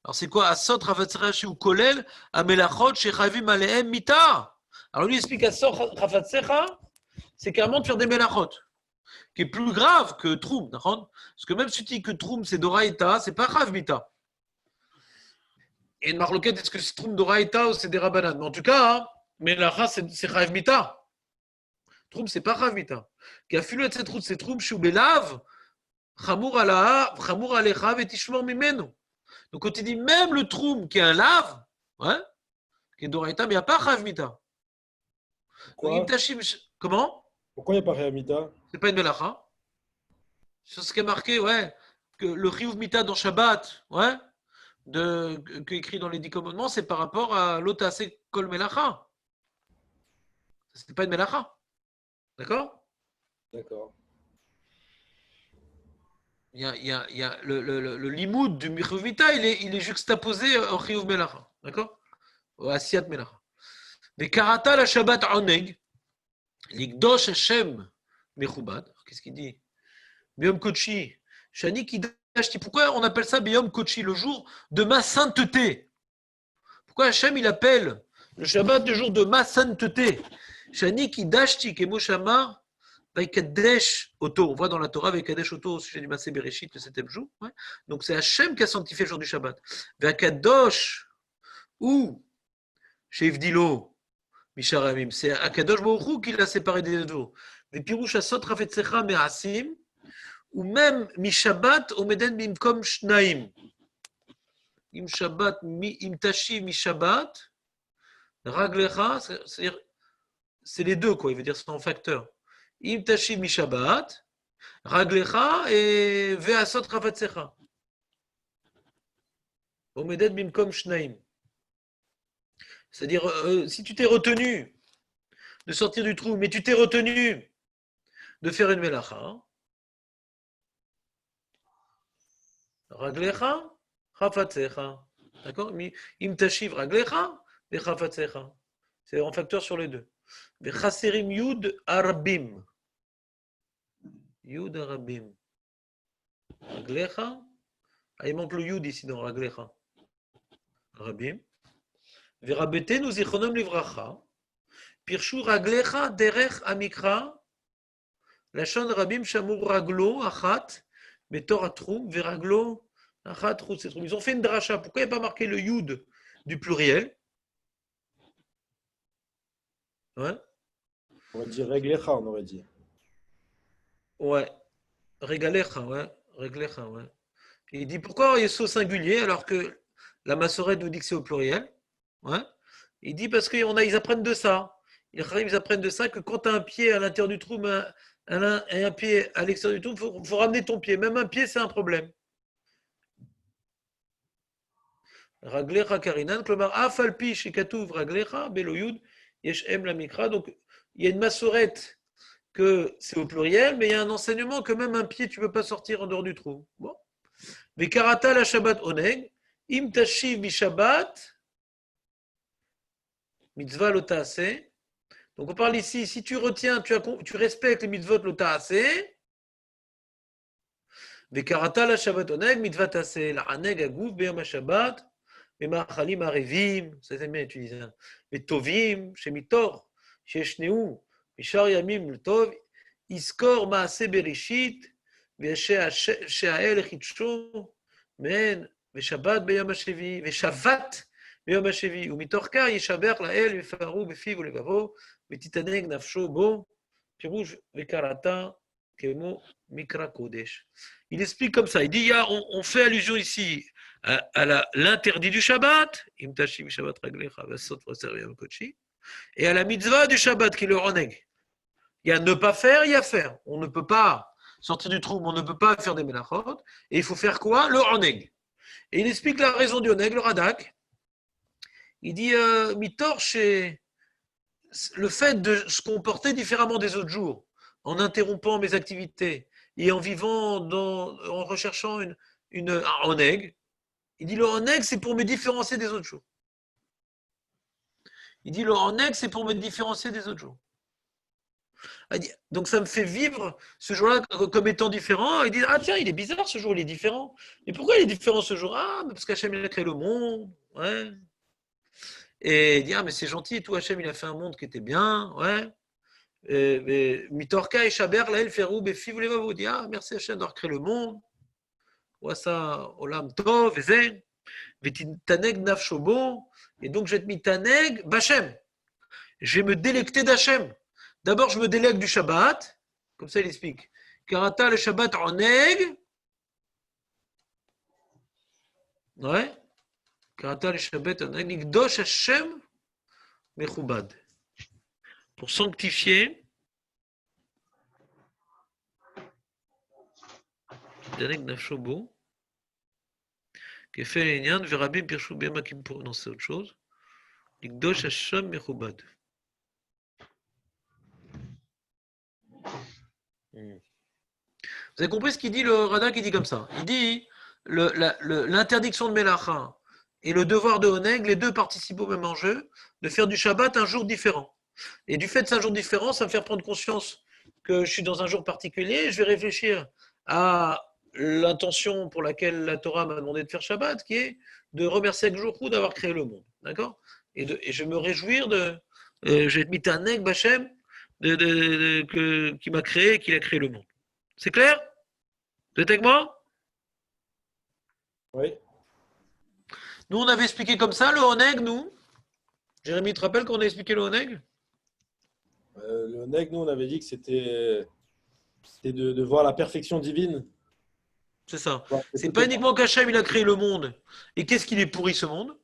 Alors c'est quoi asot rafatzecha shu kolel amelachot shechavim alehem mita. Alors lui explique asot rafatzecha, c'est carrément de faire des melachot, qui est plus grave que Troum, d'accord? Parce que même si tu dis que Troum c'est Doraïta, c'est pas Rav Mita. Et une marloquette, est-ce que c'est Troum Doraïta ou c'est des Rabbanan? Mais en tout cas, Melacha c'est Rav Mita. Troum c'est pas Rav Mita. Qui a filé cette route, c'est Troum Shubelav, Chamour Alecha Vetishmor Mimenu. Donc quand tu dis même le Troum qui est un lave, ouais, qui est Doraïta, mais il n'y a pas Rav Mita. Comment? Pourquoi il n'y a pas Réamita? C'est pas une Melacha. Sur ce qui est marqué, ouais, que le Chiyuv Mita dans Shabbat, ouais, que écrit dans les 10 commandements, c'est par rapport à l'Otase Kol Melacha. C'est pas une Melacha. D'accord? D'accord. Il y a le limoud du Chiyuv Mita, il est juxtaposé au Chiyuv Melacha. D'accord? Au Asiyat Melacha. Mais Karata la Shabbat Oneg, l'Igdosh Hashem Mechubad. Qu'est-ce qu'il dit? Biyom Kochi. Shani Kidashti. Pourquoi on appelle ça Biyom Kochi, le jour de ma sainteté? Pourquoi Hashem il appelle le Shabbat le jour de ma sainteté? Shani Kidashti Kemoshama Vaikadesh Oto. On voit dans la Torah Vaikadesh Oto au sujet du Maaseh Bereshit, le 7e jour. Ouais. Donc c'est Hashem qui a sanctifié le jour du Shabbat. Vakadosh ou Shevdilo Misharamim. C'est Akadosh Baruch Hu qui l'a séparé des deux jours. Les Pirouch Asot Rafetzecha Me'asim. Ou même Mishabbat Omeden Bimkom Shnaim. Im Shabbat, Im Tashi Mishabbat, Raglecha, c'est-à-dire, c'est les deux, quoi, il veut dire c'est en facteur. Im Tashi Mishabbat, Raglecha et Ve'asot Rafatzecha. Omeden Bimkom Shnaim. C'est-à-dire, si tu t'es retenu de sortir du trou, mais tu t'es retenu de faire une melacha, Raglecha, Chafatzecha. D'accord? Im tashiv raglecha, ve chafatzecha. C'est en facteur sur les deux. Ve chaserim yud arabim. Yud arabim. Raglecha. Ah, il manque le yud ici dans Raglecha. Rabim. Verabetenu zichronom livracha. Pirshu Raglecha derech amikra. Lachon Rabim shamur raglo achat. Betor atrum veraglo achat rout setrum. Ils ont fait une dracha. Pourquoi il n'y a pas marqué le yud du pluriel? Ouais. On aurait dit Reglecha, on aurait dit. Ouais. Regalecha, ouais. Reglecha, ouais. Et il dit pourquoi il est au singulier alors que la massorette nous dit que c'est au pluriel. Ouais. Il dit parce qu'ils apprennent de ça. Ils apprennent de ça que quand tu as un pied à l'intérieur du trou et un pied à l'extérieur du trou, il faut ramener ton pied. Même un pied, c'est un problème. Raglecha karinan, klomar afalpi shekatuv raglecha beloyud yesh em la mikra. Donc il y a une massorette que c'est au pluriel, mais il y a un enseignement que même un pied, tu ne peux pas sortir en dehors du trou. Bon. Vekarata la Shabbat oneg, im tashiv mi Shabbat, mitzvah lo ta'aseh. Donc on parle ici, si tu retiens, tu respectes les mitzvot lo ta'aseh, vekarata la Shabbat oneg, mitzvah ta'aseh, la aneg aguf beyam Shabbat, במאכלים ערבים, זה bien utilisé, וטובים שמתוך שישנאו משאר ימים לטוב, יזכור מעשה בראשית, ושהאל לחידשו, מהן, ושבת ביום השביעי, ושבת ביום השביעי, ומתוך כך ישבח לאל ויפארו בפיו ולבבו, ותתענג נפשו בו, פירוש וקראתה כמו מקרא קודש. Il explique comme ça, il dit, on fait allusion ici à l'interdit du Shabbat, et à la mitzvah du Shabbat qui est le Roneg. Il y a ne pas faire, il y a faire. On ne peut pas sortir du trou, on ne peut pas faire des melachot. Et il faut faire quoi? Le Roneg. Et il explique la raison du Roneg, le Radak. Il dit, Mitor, chez le fait de se comporter différemment des autres jours, en interrompant mes activités et en vivant, en recherchant un Roneg. Il dit le Oneg, c'est pour me différencier des autres jours. Il dit le Oneg, c'est pour me différencier des autres jours. Donc ça me fait vivre ce jour-là comme étant différent. Il dit, ah tiens, il est bizarre ce jour, il est différent. Mais pourquoi il est différent ce jour? Ah, parce qu'Hachem il a créé le monde. Ouais. Et il dit, ah mais c'est gentil et tout, Hachem il a fait un monde qui était bien. Ouais. Mitorka et Shaber, là, il fait roux, et fi, vous les vous dit, ah merci Hachem d'avoir créé le monde. Wasa olam tov ezen vetitaneg nafshobo, et donc je vais être mitaneg b'Hachem. Je vais me délecter d'Hachem. D'abord je me délègue du Shabbat, comme ça il explique. Karata le Shabbat oneg, ouais. Karata le Shabbat oneg nikdosh Hachem mechubad, pour sanctifier. Taneg nafshobo. Qui fait les Nyan, Verabim Pirshu Bema qui me prononcer autre chose. Likdosh Hasham Mechubad. Vous avez compris ce qu'il dit, le Radak, il dit comme ça. Il dit l'interdiction de Melacha et le devoir de Oneg, les deux participent au même enjeu, de faire du Shabbat un jour différent. Et du fait de un jour différent, ça me fait prendre conscience que je suis dans un jour particulier, je vais réfléchir à l'intention pour laquelle la Torah m'a demandé de faire Shabbat, qui est de remercier Akjoukou d'avoir créé le monde. D'accord? Et je me réjouir j'ai mis Taneg Bachem qui m'a créé et qui a créé le monde. C'est clair? Vous êtes avec moi? Oui. Nous, on avait expliqué comme ça le Oneg, nous. Jérémy, tu te rappelles qu'on a expliqué le Oneg? Le Oneg, nous, on avait dit que c'était de voir la perfection divine. C'est ça. C'est pas uniquement qu'Hachem il a créé le monde. Et qu'est-ce qu'il est pourri ce monde?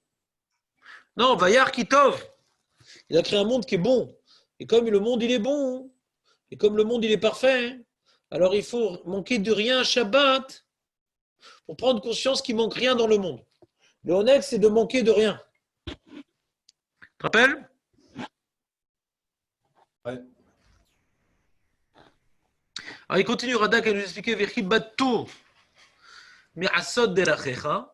Non, Vayar Kitov. Il a créé un monde qui est bon. Et comme le monde il est bon, et comme le monde il est parfait, alors il faut manquer de rien à Shabbat pour prendre conscience qu'il manque rien dans le monde. Le honnête, c'est de manquer de rien. Tu te rappelles? Ouais. Alors il continue, Radak, à nous expliquer Vechibato. Mais Asod Derachecha,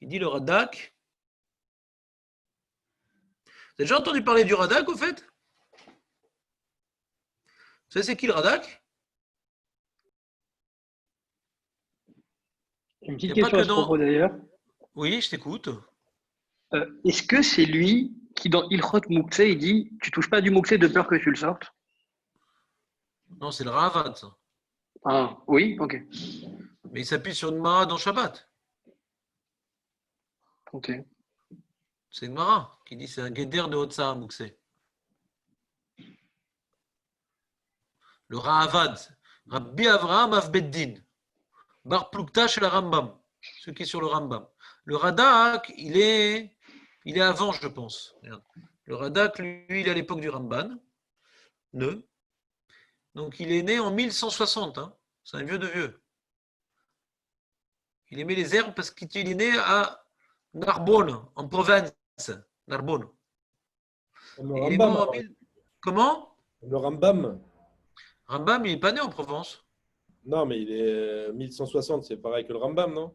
il dit le Radak. Vous avez déjà entendu parler du Radak, au fait? Vous savez, c'est qui le Radak? Une Il y petite a pas question que à ce dans. propos d'ailleurs. Oui, je t'écoute. Est-ce que c'est lui qui, dans Ilchot Moukse, il dit tu touches pas du Moukse de peur que tu le sortes? Non, c'est le Ravad, ça. Ah, oui, ok. Mais il s'appuie sur une Mara dans Shabbat. Ok. C'est une Mara qui dit c'est un guéder de Hotsa Moukse. Le Ravad, Rabbi Avraham Avbeddin, Bar Plukta chez la Rambam, ce qui est sur le Rambam. Le Radak, il est avant, je pense. Regarde. Le Radak, lui, il est à l'époque du Ramban. Donc il est né en 1160. Hein. C'est un vieux de vieux. Il aimait les herbes parce qu'il est né à Narbonne, en Provence. Narbonne. Comme le Et il est Rambam. mort en Alors. Comment Le Rambam. Rambam, il n'est pas né en Provence. Non, mais il est 1160, c'est pareil que le Rambam, non?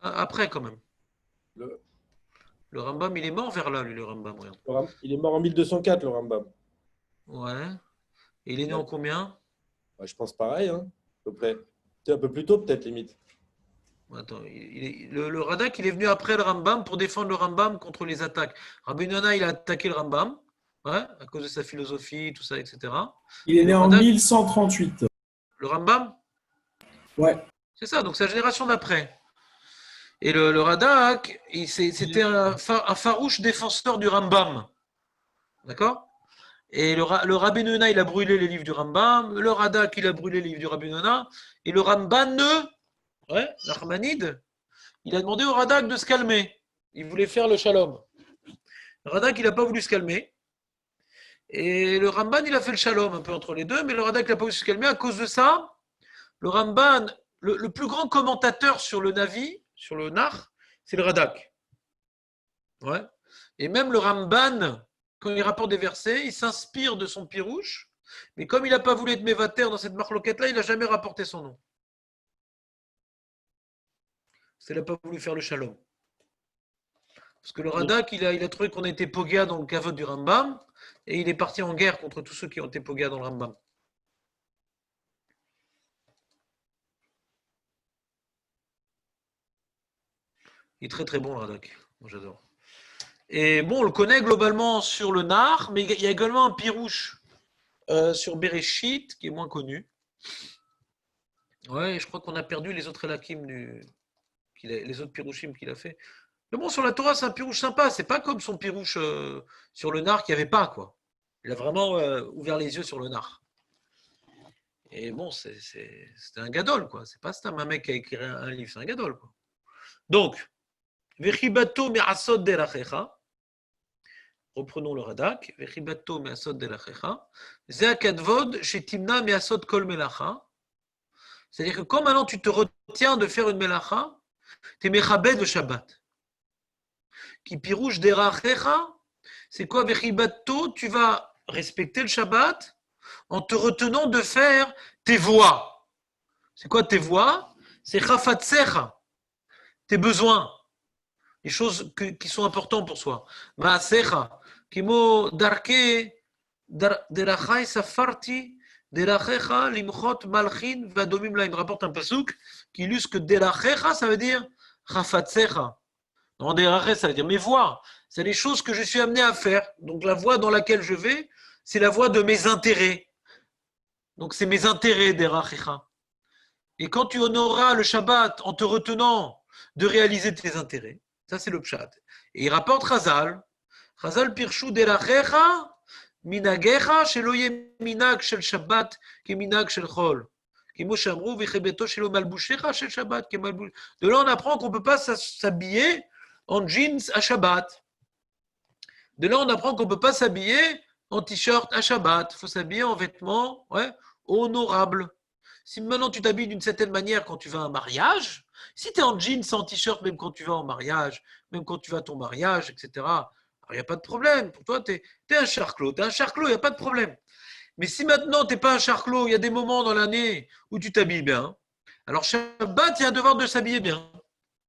Après, quand même. Le- Le Rambam, il est mort vers là, lui, le Rambam. Regarde. Il est mort en 1204, le Rambam. Ouais. Et il est né en combien? Ouais, je pense pareil, hein, à peu près. C'est un peu plus tôt, peut-être, limite. Attends, le Radak, il est venu après le Rambam pour défendre le Rambam contre les attaques. Rabbi Yonah, il a attaqué le Rambam, ouais, à cause de sa philosophie, tout ça, etc. Il est né Le en Radak, 1138. le Rambam, Ouais. c'est ça, donc c'est la génération d'après. Et le Radak, c'était un farouche défenseur du Rambam. D'accord? Et le Rabbi Yonah, il a brûlé les livres du Rambam. Le Radak, il a brûlé les livres du Rabbi Yonah. Et le Ramban, l'Armanide, il a demandé au Radak de se calmer. Il voulait faire le shalom. Le Radak, il n'a pas voulu se calmer. Et le Ramban, il a fait le shalom un peu entre les deux, mais le Radak n'a pas voulu se calmer. À cause de ça, le Ramban, le plus grand commentateur sur le Navi, sur le Nar, c'est le Radak. Ouais. Et même le Ramban, quand il rapporte des versets, il s'inspire de son pirouche, mais comme il n'a pas voulu être mévater dans cette marloquette-là, il n'a jamais rapporté son nom. Il n'a pas voulu faire le shalom. Parce que le Radak, il a trouvé qu'on était pogia dans le kavod du Rambam, et il est parti en guerre contre tous ceux qui ont été pogia dans le Rambam. Il est très très bon le Radak. Moi j'adore. Et bon, on le connaît globalement sur le Nar, mais il y a également un pirouche sur Bereshit qui est moins connu. Ouais, je crois qu'on a perdu les autres elakim les autres pirouchim qu'il a fait. Mais bon, sur la Torah, c'est un pirouche sympa. C'est pas comme son pirouche sur le Nar qu'il n'y avait pas, quoi. Il a vraiment ouvert les yeux sur le Nar. Et bon, c'était un gadol, quoi. C'est pas un mec qui a écrit un livre, c'est un gadol, quoi. Donc, Vechibato me'asod derachecha. Reprenons le Radak. Vechibato me'asod derachecha. Ze akadvod shetimna me'asod kol melacha. C'est-à-dire que quand maintenant tu te retiens de faire une melacha, tu es mechabed le Shabbat. Qui pirouche derachecha, c'est quoi Vechibato? Tu vas respecter le Shabbat en te retenant de faire tes voies. C'est quoi tes voies? C'est chafatsecha, tes besoins, les choses qui sont importantes pour soi. Maasecha, kimo darke derachai safarti derachecha limchot malchin vadomim la. Il me rapporte un pasouk qui illustre que derachecha, ça veut dire chafatsecha. Non, derachecha, ça veut dire mes voies. C'est les choses que je suis amené à faire. Donc la voie dans laquelle je vais, c'est la voie de mes intérêts. Donc c'est mes intérêts derachecha. Et quand tu honoreras le Shabbat en te retenant de réaliser tes intérêts, ça c'est le pshat. Et il rapporte Chazal pirshu derachecha minagecha shelo yeh minag shel Shabbat ki minag shel chol. Kimo shamru v'chebeto shelo malbushecha shel Shabbat ki malbush. De là on apprend qu'on ne peut pas s'habiller en jeans à Shabbat. De là on apprend qu'on ne peut pas s'habiller en t-shirt à Shabbat. Il faut s'habiller en vêtements honorables. Si maintenant tu t'habilles d'une certaine manière quand tu vas à un mariage, si tu es en jeans, en t-shirt, même quand tu vas en mariage, même quand tu vas à ton mariage, etc., il n'y a pas de problème. Pour toi, tu es un charclos. Tu es un charclos, il n'y a pas de problème. Mais si maintenant tu n'es pas un charclos, il y a des moments dans l'année où tu t'habilles bien, alors Shabbat, il y a un devoir de s'habiller bien.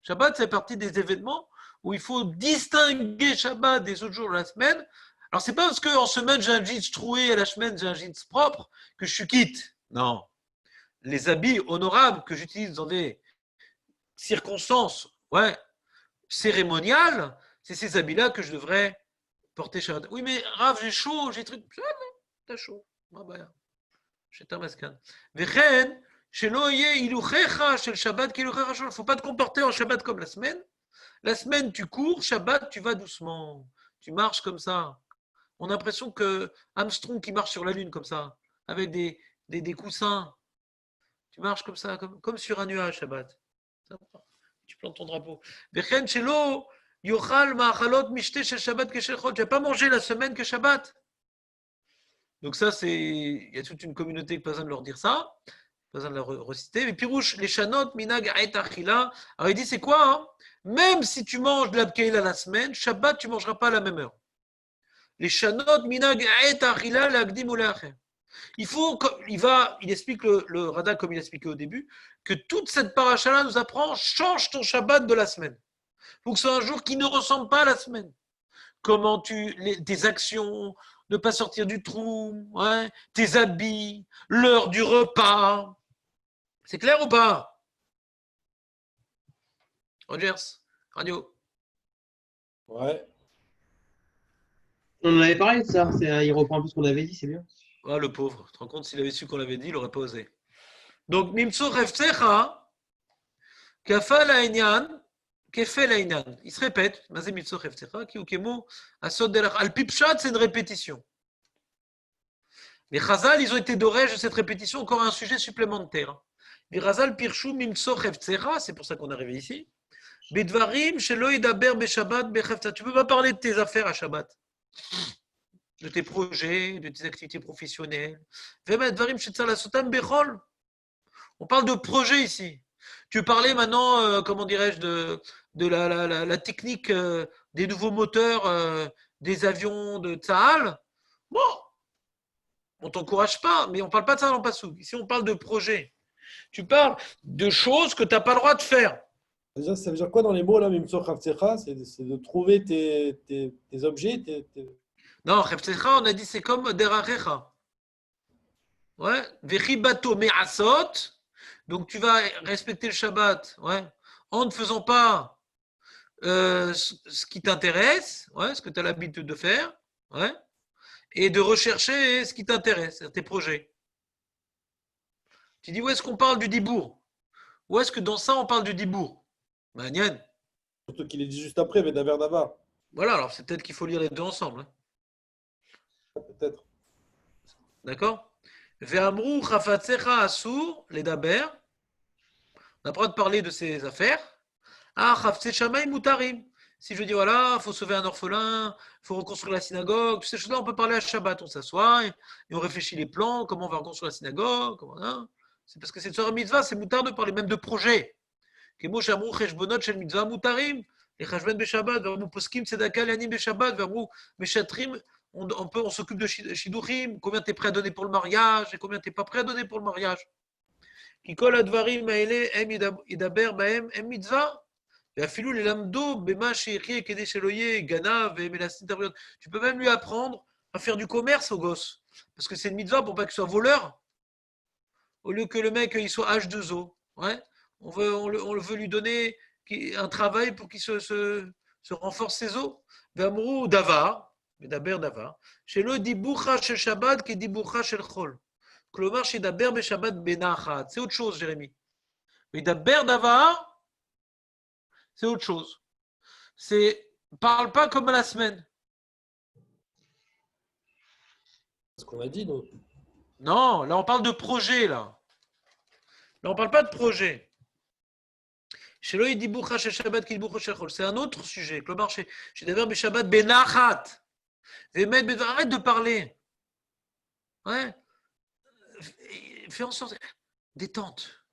Shabbat, c'est partie des événements où il faut distinguer Shabbat des autres jours de la semaine. Alors, ce n'est pas parce qu'en semaine, j'ai un jeans troué, à la semaine, j'ai un jeans propre, que je suis quitte. Non. les habits honorables que j'utilise dans des circonstances cérémoniales, c'est ces habits-là que je devrais porter Shabbat. Oui, mais Rav, j'ai chaud, j'ai truc. T'as chaud. C'est un mascan. Vechen, shelo yeh iluchecha shel Shabbat kiluchecha shel. Il ne faut pas te comporter en Shabbat comme la semaine. La semaine, tu cours, Shabbat, tu vas doucement. Tu marches comme ça. On a l'impression que Armstrong qui marche sur la Lune comme ça, avec des coussins. Tu marches comme ça, comme sur un nuage, Shabbat. Tu plantes ton drapeau. Vechen, shelo yochal ma'achalot mishte shel Shabbat keshel chol. Tu n'as pas mangé la semaine que Shabbat. Donc ça, il y a toute une communauté qui n'a pas besoin de leur dire ça, pas besoin de leur reciter. Mais Pirouche, les chanot, minag, aet, achila. Alors il dit, c'est quoi hein. Même si tu manges de l'abkeila la semaine, Shabbat, tu ne mangeras pas à la même heure. Les chanot, minag, aet, achila, l'agdim ou l'acher. Il explique le Rada comme il expliquait au début, que toute cette paracha-là nous apprend, change ton Shabbat de la semaine. Il faut que ce soit un jour qui ne ressemble pas à la semaine. Comment tes actions, ne pas sortir du trou, tes habits, l'heure du repas. C'est clair ou pas? Rogers, radio. Ouais. On en avait parlé de ça. Il reprend un peu ce qu'on avait dit, c'est bien. Ah, le pauvre. Tu te rends compte, s'il avait su qu'on l'avait dit, il n'aurait pas osé. Donc, Mimso Refsecha, Kafa Lainyan, Kefe Lainyan. Il se répète. Mazé Mimso Refsecha, Kiukemo, Asod Delach. Al-Pipchat, c'est une répétition. Les Chazal, ils ont été dorés de cette répétition, encore un sujet supplémentaire. Les Chazal Pirshu Mimso Refsecha, c'est pour ça qu'on est arrivé ici. Bedvarim, Shelo Idaber Beshabbat Bechefta. Tu ne peux pas parler de tes affaires à Shabbat. De tes projets, de tes activités professionnelles. On parle de projet ici. Tu veux parler maintenant, comment dirais-je, de la technique des nouveaux moteurs des avions de Tsahal. Bon, on ne t'encourage pas, mais on ne parle pas de ça dans le Passouk. Ici, on parle de projet. Tu parles de choses que tu n'as pas le droit de faire. Ça veut dire quoi dans les mots là, Mimso Chavtsecha? C'est de trouver tes objets, Non, Chavtsecha, on a dit c'est comme Derachecha. Ouais. Vechibato me'asot. Donc tu vas respecter le Shabbat, en ne faisant pas ce qui t'intéresse, ce que tu as l'habitude de faire, et de rechercher ce qui t'intéresse, tes projets. Tu dis où est-ce qu'on parle du dibour? Où est-ce que dans ça on parle du dibour? Magnan. Surtout qu'il est dit juste après, Vedaber Davar. Voilà, alors c'est peut-être qu'il faut lire les deux ensemble. Peut-être. D'accord? Ve'amru chafatsecha asur les daber. On n'a pas le droit de parler de ses affaires. Ah, chaftse shamay mutarim. Si je dis voilà, il faut sauver un orphelin, il faut reconstruire la synagogue, toutes ces choses-là, on peut parler à Shabbat. On s'assoit et on réfléchit les plans, comment on va reconstruire la synagogue. C'est parce que c'est Torah mitzvah, c'est moutar de parler même de projet. Kemo shamru cheshbonot shel mitzvah mutarim. Les chashben beshabbat, vermou poskim tzedaka l'anim beshabbat, vermou meshatrim. On s'occupe de shiduchim, combien tu es prêt à donner pour le mariage et combien tu n'es pas prêt à donner pour le mariage. Kikol advarim maele em idaber baem em mitzvah. Tu peux même lui apprendre à faire du commerce au gosse. Parce que c'est une mitzvah pour pas qu'il soit voleur. Au lieu que le mec il soit H2O. On veut lui donner un travail pour qu'il se renforce ses os. Vamrou davar. Medaber davar. Chez le diboucha shel Shabbat qui diboucha shel chol. Klomar chez daber be Shabbat benachat. C'est autre chose, Jérémy. Medaber davar, c'est autre chose. Parle pas comme à la semaine. C'est ce qu'on a dit, non? Non, là on parle de projet là. Là on parle pas de projet. C'est un autre sujet. Klomar chez daber be Shabbat benachat. Arrête de parler. Fais en sorte. Détente.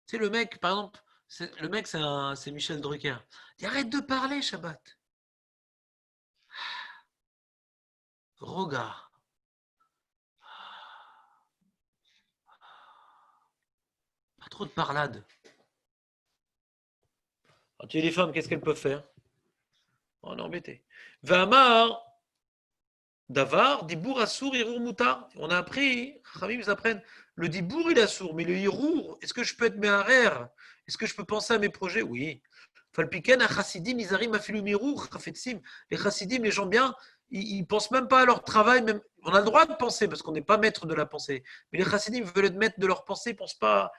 Tu sais, le mec, par exemple, c'est Michel Drucker. Dis, arrête de parler, Shabbat. Regarde. Pas trop de parlade. Quand tu es les femmes, qu'est-ce qu'elles peuvent faire? On est embêté. Vamar. Davar, Dibour Assour, Hirour Moutar. On a appris, Khamim, ils apprennent, le Dibour il est Assour, mais le Hirour, est-ce que je peux être Meharer? Est-ce que je peux penser à mes projets? Oui. Falpiken, à Chassidim, Izarim, Afilum Hirour, Chafetsim. Les Chassidim, les gens bien, ils ne pensent même pas à leur travail. Même... On a le droit de penser parce qu'on n'est pas maître de la pensée. Mais les Chassidim veulent être maîtres de leur pensée, ils ne pensent pas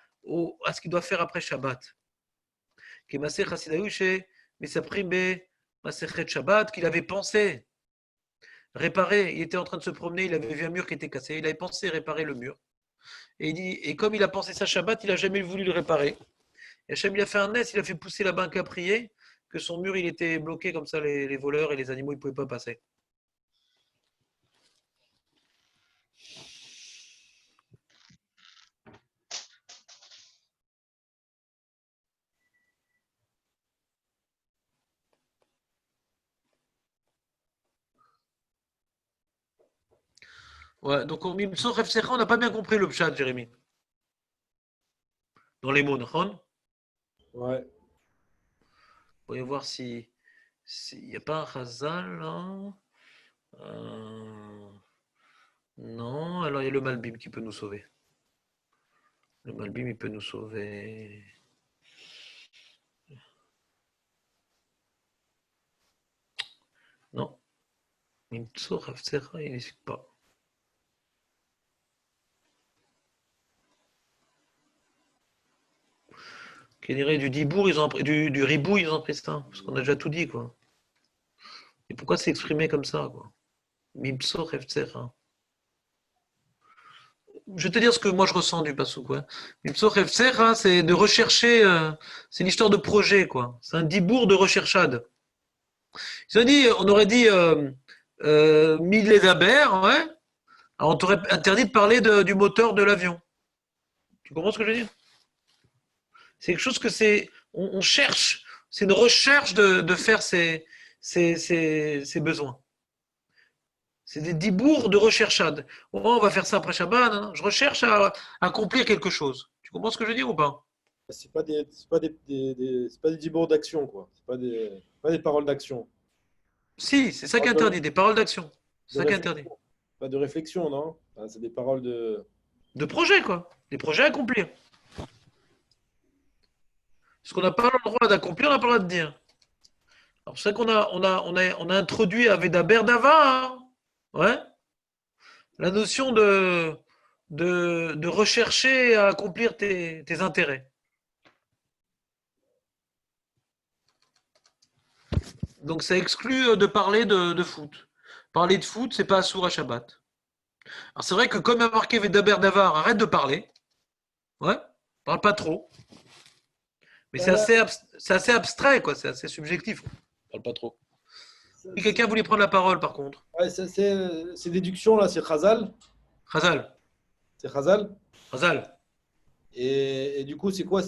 à ce qu'ils doivent faire après Shabbat. Kemassé Chassidaouché, mais ça prime, Massechet Shabbat, qu'il avait pensé. Réparer, il était en train de se promener, il avait vu un mur qui était cassé, il avait pensé réparer le mur. Et, il dit, et comme il a pensé ça Shabbat, il n'a jamais voulu le réparer. Et Hachem, il a fait un nez, il a fait pousser la banque à prier, que son mur, il était bloqué, comme ça les voleurs et les animaux, ils ne pouvaient pas passer. Ouais, donc on n'a pas bien compris le pshat, Jérémy. Dans les mots, non? Ouais. Voyons voir s'il n'y a pas un Chazal, là. Non, alors il y a le Malbim qui peut nous sauver. Le Malbim, il peut nous sauver. Non. Mimtsor Hafsera, il n'explique pas. Qui dirait du Dibour, ils ont pris, du Ribou, ils ont pris ça. Parce qu'on a déjà tout dit, quoi. Et pourquoi c'est exprimé comme ça, quoi? Mimtsor Hafsera. Je vais te dire ce que moi je ressens du Passouk, quoi. Mimtsor Hafsera, c'est de rechercher, c'est une histoire de projet, quoi. C'est un Dibour de recherchade. On aurait dit mille les abers, ouais. Alors on t'aurait interdit de parler du moteur de l'avion. Tu comprends ce que je veux dire? C'est quelque chose que c'est. On cherche, c'est une recherche de faire ses besoins. C'est des dibours de recherchade. Oh, on va faire ça après Shabbat. Hein. Je recherche à accomplir quelque chose. Tu comprends ce que je veux dire ou pas? C'est pas des dibours d'action, quoi. C'est pas des paroles d'action. Si, c'est ça qui est interdit, des paroles d'action. C'est ça qui est réflexion. interdit. Pas de réflexion, non? C'est des paroles de. De projet, quoi. Des projets à accomplir. Ce qu'on n'a pas le droit d'accomplir, on n'a pas le droit de dire. Alors, c'est vrai qu'on a introduit à Veda Berdava, hein, ouais, la notion de rechercher à accomplir tes intérêts. Donc, ça exclut de parler de foot. Parler de foot, c'est pas assour à Shabbat. Alors, c'est vrai que comme il y a marqué Veda Berdava, arrête de parler. Ouais, parle pas trop. Mais c'est assez abstrait, quoi. C'est assez subjectif. On parle pas trop. Si quelqu'un voulait prendre la parole, par contre. Ouais, c'est déduction, là, c'est Chazal. Chazal. C'est Chazal. Chazal. Et du coup, c'est quoi?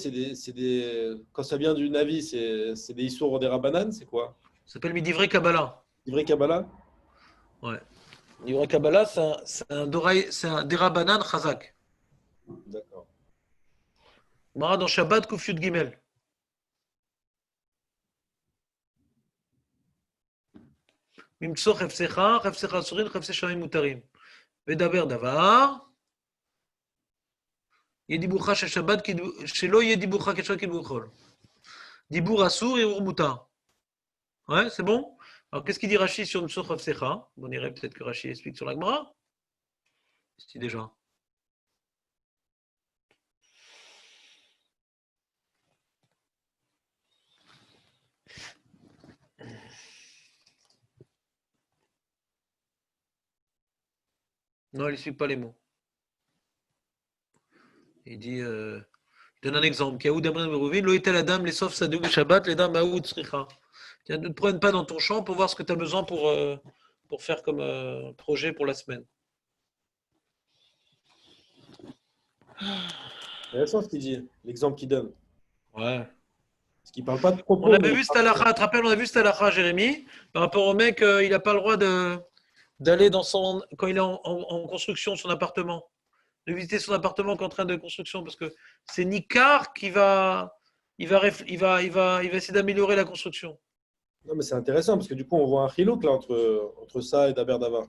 Quand ça vient du Navi, c'est des Issour des Rabbanan, c'est quoi? Ça s'appelle Midivrei Kabbalah. Midivrei Kabbalah? Ouais. Midivrei Kabbalah, c'est un Derabanan Chazak. D'accord. Mara dans Shabbat, Kouf Yud Gimel. Mimtso Chefsecha Surin, Chefse Shamim Mutarim. Vedaber Davar. Yedibucha Shel Shabbat, Shelo Yedibucha Keshat Kibuchol. Dibour Assour et Urmuta. Ouais, c'est bon? Alors, qu'est-ce qu'il dit Rashi sur Mimtso Chefsecha? On irait peut-être que Rashi explique sur la Gemara. C'est déjà. Non, il n'explique pas les mots. Il dit, il donne un exemple. Les sauf Sadou Shabbat, les dames Aoud Sricha. Ne te prenne pas dans ton champ pour voir ce que tu as besoin pour faire comme projet pour la semaine. Intéressant ce qu'il dit, l'exemple qu'il donne. Ouais. Parce qu'il ne parle pas de propos. On avait vu cette halakha, tu te rappelles, on a vu cette halakha, Jérémy, par rapport au mec, il n'a pas le droit d'aller quand il est en construction, son appartement, de visiter son appartement qui est en train de construction, parce que c'est Nikar qui va essayer d'améliorer la construction. Non, mais c'est intéressant parce que du coup, on voit un chilouk là entre ça et Daber Davar.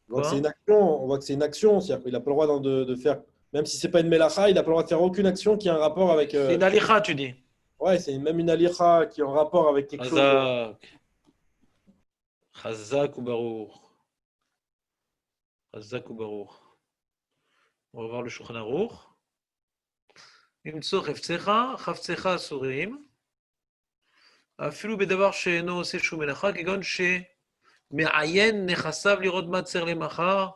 On voit que Quoi? c'est une action, on voit que c'est une action, c'est-à-dire qu'il n'a pas le droit de faire, même si c'est pas une melacha, il n'a pas le droit de faire aucune action qui a un rapport avec. C'est une alicha, tu dis. Ouais, c'est même une alicha qui est en rapport avec quelque chose. Chazak. Chazak ou Baruch. Chazak ou Baruch. On va voir le Shulchan Aruch. למצוא חפצך, חפצך אסורים, אפילו בדבר שאינו עושה שום מלאכה, כגון שמעיין נכסיו לראות מה צר למחר,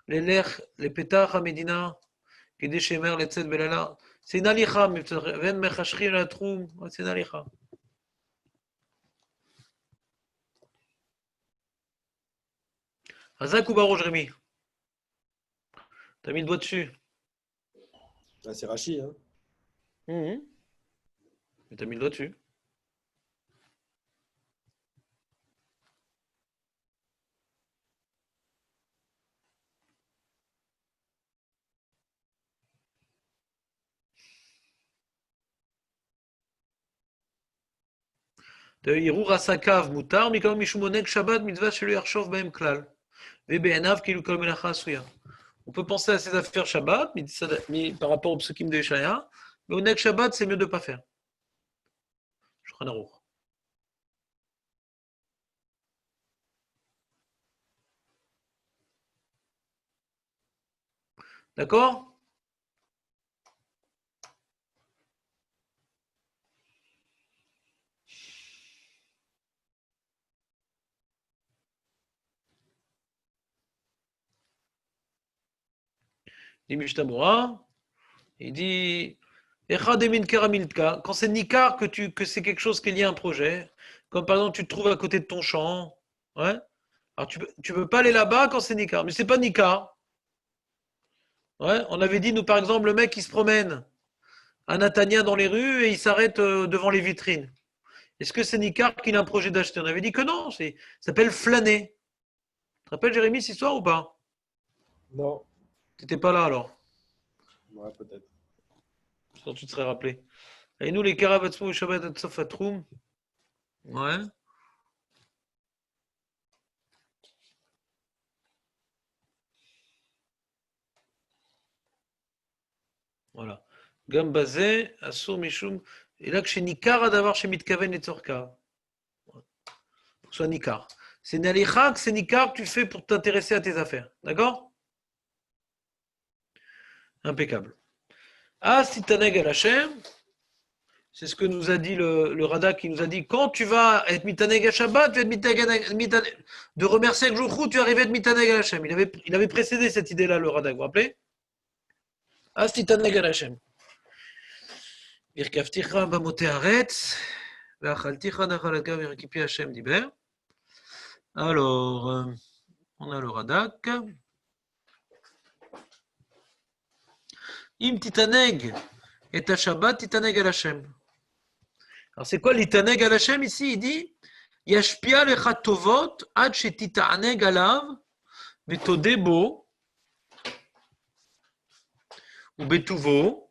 ללך לפתח המדינה, כדי שימהר לצאת בלילה. זה אינה הליכה, ואין מחשכים לתחום, זה אינה הליכה. חזק ובראש, רמי. t'as mis le doigt dessus. Ah, c'est Rachi, hein. Mais t'as mis le doigt dessus. ערעור עסקיו מותר, מכמה משום עונג שבת מצווה שלא יחשוב בהם כלל. ובעיניו כאילו כל מלאכה עשויה. On peut penser à ses affaires Shabbat, mais par rapport au psukim de Yeshaya, mais au Nek Shabbat, c'est mieux de ne pas faire. Shulchan Aruch. D'accord? Dit Mishtabura, il dit quand c'est Nikar que c'est quelque chose qui est lié à un projet, comme par exemple tu te trouves à côté de ton champ, ouais, alors tu peux pas aller là-bas quand c'est Nikar, mais c'est pas Nikar. Ouais, on avait dit, nous par exemple, le mec qui se promène à Natania dans les rues et il s'arrête devant les vitrines. Est-ce que c'est Nikar qu'il a un projet d'acheter? On avait dit que non, ça s'appelle flâner. Tu te rappelles Jérémy cette histoire ou pas? Non. T'étais pas là alors? Ouais, peut-être. Sinon tu te serais rappelé. Et nous les Karavatsmou Shabbat et Tsofatroum. Ouais. Voilà. Gambazé, Assur Mishum. Et là que chez Nikar d'avoir chez Mitkaven et Tzorka. Soit Nikar. C'est Nalicha que c'est Nikar que tu fais pour t'intéresser à tes affaires. D'accord? Impeccable. Ah, si Taneg al Hashem, c'est ce que nous a dit le Radak qui nous a dit quand tu vas être Mitaneg à Shabbat, tu vas être Mitaneg, de remercier Jochou, tu arrives à être Mitaneg al Hashem. Il avait précédé cette idée-là, le Radak, vous vous rappelez? Ah, si Taneg al Hashem. Virkavticha bamote haaretz, ve'achalticha nachalaka v'irkipi Hashem diber. Alors, on a le Radak. Im titaneg et ta Shabbat titaneg al Hashem. Alors, c'est quoi l'itaneg al Hashem ici? Il dit Yashpia lecha tovot ad shetitaneg alav betode bo ou betuvo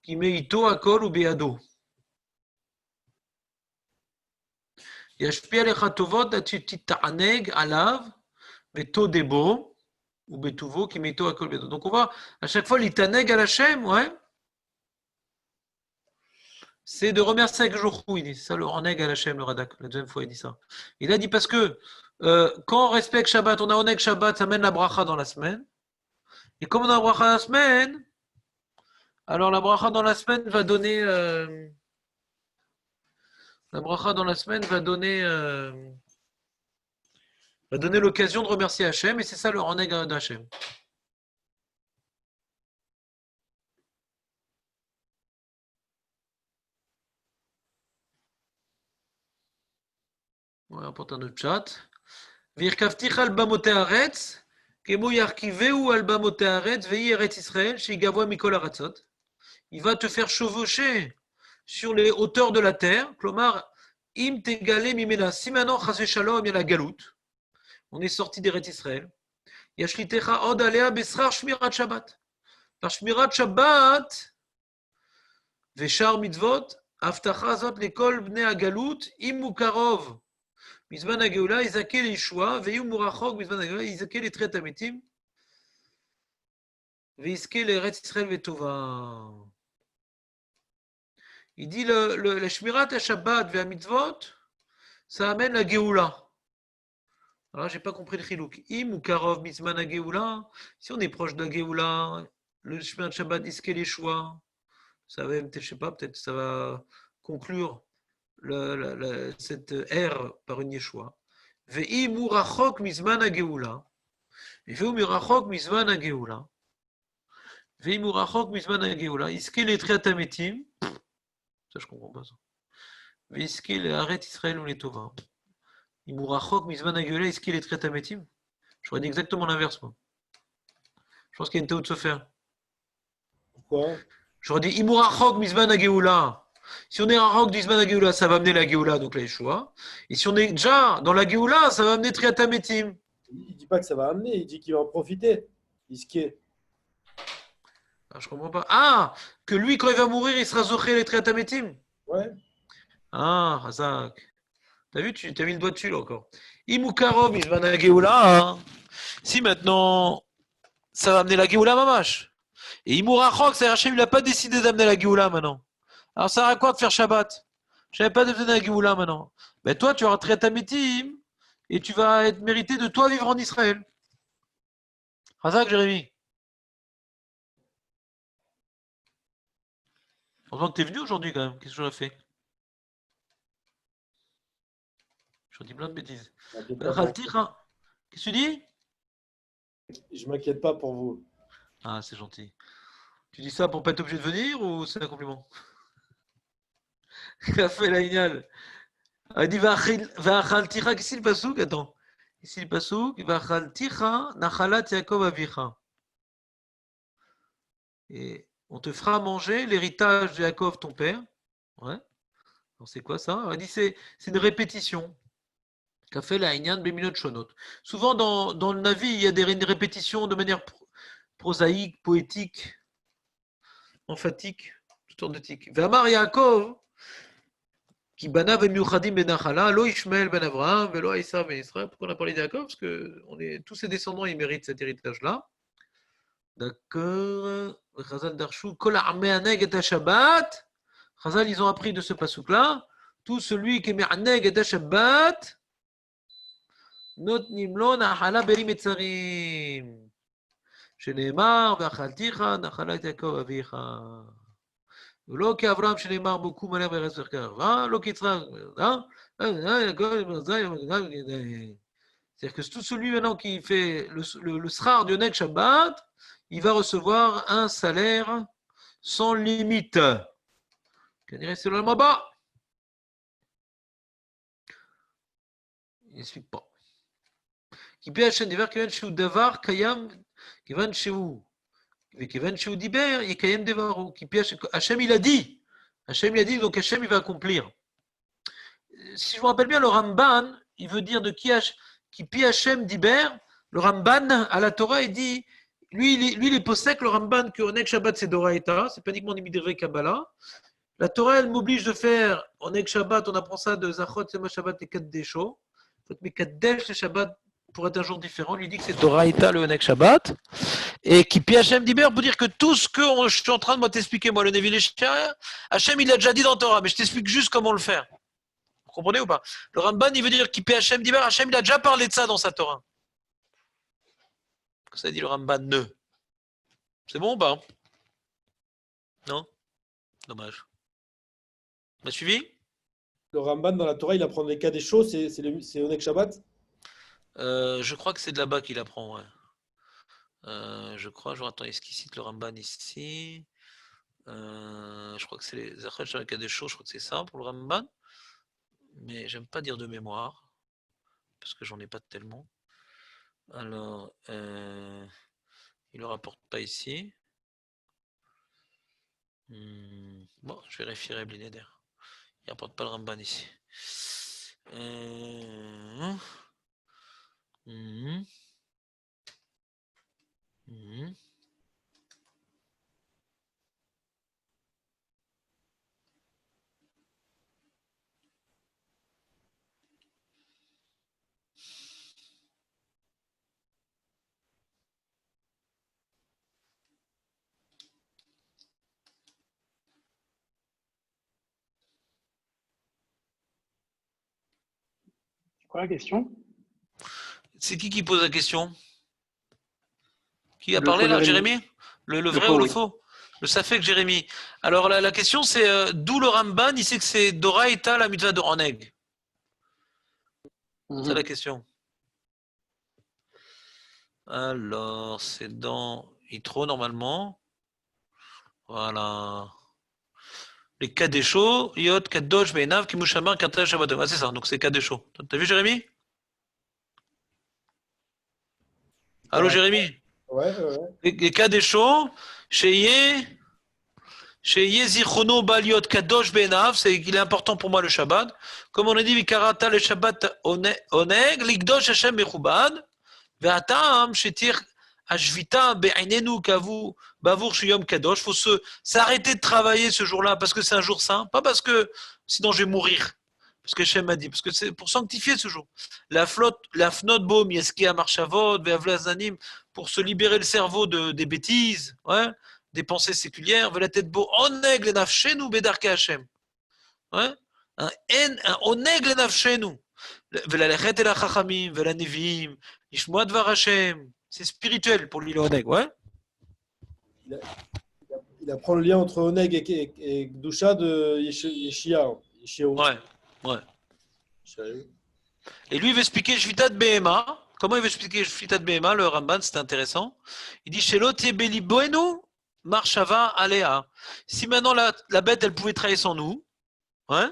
ki meito akol ou beado. Yashpia lecha tovot ad shetitaneg alav betode bo ou betuvo qui meito akol beado. Donc on voit à chaque fois l'itaneg al Hashem, ouais, c'est de remercier avec Jochou, il dit ça, le oneg al Hashem, le Radak, la deuxième fois il dit ça. Il a dit parce que quand on respecte Shabbat, on a oneg Shabbat, ça mène la bracha dans la semaine. Et comme on a la bracha dans la semaine, alors la bracha dans la semaine va donner va donner l'occasion de remercier Hachem, et c'est ça le oneg d'Hachem. On rapporte un autre chat. Virkavticha al bamote haaretz, kemo yarkiveu al bamote haaretz, vei eretz Israël, shigavoa mikol haratzot. Il va te faire chevaucher sur les hauteurs de la terre. Klomar, im tegale mimena. Si maintenant, chas shalom, il y a la galoute. On est sorti d'Eretz Israël. Yashlitecha od alea besrar shmirat Shabbat. Par shmirat Shabbat, veshar mitzvot, aftacha zot lekol bnei hagalut, im mukarov. Mizman Hageoula, Izaké Yeshua, Veyu Murachok, Mizman Hageoula, Izaké les Triat Ametim, Veiske les Retz Israël Vetova. Il dit le Shmirat HaShabbat Ve'amitzvot, ça amène la Géoula. Alors, j'ai pas compris le chilouk. Im ou Karov Mizman Hageoula, si on est proche de la Géoula, le Shmirat Shabbat Iske les Shua, ça va, je sais pas, peut-être ça va conclure cette ère par une Yeshua. Ve'i murachok mizman hageoula. Ve'u murachok mizman hageoula. Ve'i murachok mizman hageoula. Iske les triat ametim. Ça, je comprends pas ça. Ve'iske les arrêt Israël ou les tova. Murachok mizman hageoula. Iske les triat ametim. J'aurais dit exactement l'inverse, moi. Je pense qu'il y a une théo de se faire. Pourquoi? J'aurais dit Imurachok mizman hageoula. Si on est rachok du Mizman Hageoula, ça va amener la Géoula, donc la Yeshua. Et si on est déjà dans la Géoula, ça va amener Triat Ametim. Il dit pas que ça va amener, il dit qu'il va en profiter. Iske. Ah, je comprends pas. Ah, que lui, quand il va mourir, il sera zoché les Triat Ametim. Ouais. Ah, Razak. T'as vu, tu as mis le doigt dessus là encore. Imukarov Mizman Hageoula. Hein. Si maintenant, ça va amener la Géoula Mamash. Et Imurachok, c'est Hachem, il n'a pas décidé d'amener la Géoula maintenant. Alors, ça sert à quoi de faire Shabbat? Je n'avais pas de donner la Géoula maintenant. Ben toi, tu auras Triat Ametim et tu vas être mérité de toi vivre en Israël. Razak, Jérémy. Heureusement que tu es venu aujourd'hui quand même. Qu'est-ce que j'aurais fait? Je dis plein de bêtises. Qu'est-ce que tu dis? Je m'inquiète pas pour vous. Ah, c'est gentil. Tu dis ça pour pas être obligé de venir ou c'est un compliment? Café Laïnial. Il dit Vachalticha. Qu'est-ce qu'il pasouk? Attends. Ici le pasouk. Vachalticha nachalat Yaakov avicha. Et on te fera manger l'héritage de Yaakov, ton père. Ouais. Alors c'est quoi ça? Il dit c'est une répétition. Café Laïnian Beminot Shonot. Souvent dans le Navi, il y a des répétitions de manière prosaïque, poétique, emphatique, toutes sortes de tics. Vamar Yaakov. Qui bana v'miuchadim ben Nachala, lo Ishmael ben Avraham, velo Aïssa ben Israël. Pourquoi on a parlé de Jacob? Parce que tous ses descendants, ils méritent cet héritage-là. D'accord. Chazal Darchou, Kol ha'me'aneg et Shabbat. Chazal, ils ont appris de ce pasouk-là. Tout celui qui me'aneg et Shabbat, notnim lo Nachala berim etzarim. Sheneemar v'achalticha Nachala et Yaakov avicha. לא כאברהם שנאמר בו קום עליה בארץ וחקר, לא כיצחק, c'est-à-dire que tout celui maintenant qui fait le srar du Nek Shabbat, il va recevoir un salaire sans limite. Il n'explique pas. Qui peut acheter des vers qui viennent chez Davar, Kayam, qui viennent chez vous. Hachem il a dit. Hachem il a dit, donc Hachem il va accomplir. Si je me rappelle bien, le Ramban, il veut dire de qui pi Hachem diber. Le Ramban à la Torah, il dit, lui il est possèque, le Ramban, que Onek Shabbat c'est Doraïta, c'est pas uniquement des Midrei Kabbalah. La Torah, elle m'oblige de faire Onek Shabbat, on apprend ça de Zachot, Sema Shabbat et Kaddesho. Mais Kaddesh, le Shabbat, pour être un jour différent, lui dit que c'est Doraïta le Onek Shabbat. Et qui puis Hachem Diber pour dire que tout ce que je suis en train de t'expliquer, moi, le Nevi Léchia, Hachem il a déjà dit dans Torah, mais je t'explique juste comment le faire. Vous comprenez ou pas? Le Ramban, il veut dire qui puis Hachem Diber, Hachem il a déjà parlé de ça dans sa Torah. Ça dit le Ramban ne. C'est bon ou pas? Non? Dommage. M'as suivi? Le Ramban dans la Torah, il apprend les cas des choses, c'est Onek Shabbat? Je crois que c'est de là-bas qu'il apprend, ouais. Je crois, attends, est-ce qu'il cite le Ramban ici? Je crois que c'est les Zachot Kadesho, je crois que c'est ça pour le Ramban. Mais j'aime pas dire de mémoire, parce que j'en ai pas tellement. Alors, il le rapporte pas ici. Bon, je vérifierai Blinéder. Il rapporte pas le Ramban ici. Quoi la question? C'est qui pose la question? Qui a Le parlé faux là, Jérémy. Jérémy? Le Le vrai ou faux, le oui. faux? Le Safek Jérémy. Alors la question c'est d'où le Ramban, il sait que c'est Doraïta la mitzvah de Oneg. C'est la question. Alors, c'est dans Yitro normalement. Voilà. Les Kadesho, Yot, Kadosh, Benav, Kimushamar, Kata, Shabbat. Ah, c'est ça, donc c'est Kadesho. T'as vu Jérémy? Allô Jérémy? Ouais. Les Kadesho, chez Yezichono Baliot Kadosh Benav, c'est qu'il est important pour moi le Shabbat. Comme on a dit, Vikarata le Shabbat Oneg, Ligdosh Hashem Mechubad, Ve'atam Shetir Ashvita Be'ainenu Kavu Bavour Shuyom Kadosh. Faut s'arrêter de travailler ce jour-là parce que c'est un jour saint, pas parce que sinon je vais mourir. Parce que Hachem m'a dit, parce que c'est pour sanctifier ce jour. La fnot bom Yeskia Marshavot Ve'avlazanim, pour se libérer le cerveau des bêtises, ouais, des pensées séculières. Ve'la tête beau oneg le nafshenu bedarke Hachem. Ouais, un oneg le nafshenu. Ve'lalechet el hachachamim ve'la nevim Ishmoa dvar Hashem. C'est spirituel pour lui le oneg, ouais. Il apprend le lien entre Oneg et Gdusha de Yeshia. Ouais. Et lui, il veut expliquer Shvitat Behema. Comment il veut expliquer Shvitat Behema, le Ramban, c'est intéressant. Il dit Shelo Tiebeli Boenu, Marshava Alea. Si maintenant la bête, elle pouvait travailler sans nous, ouais,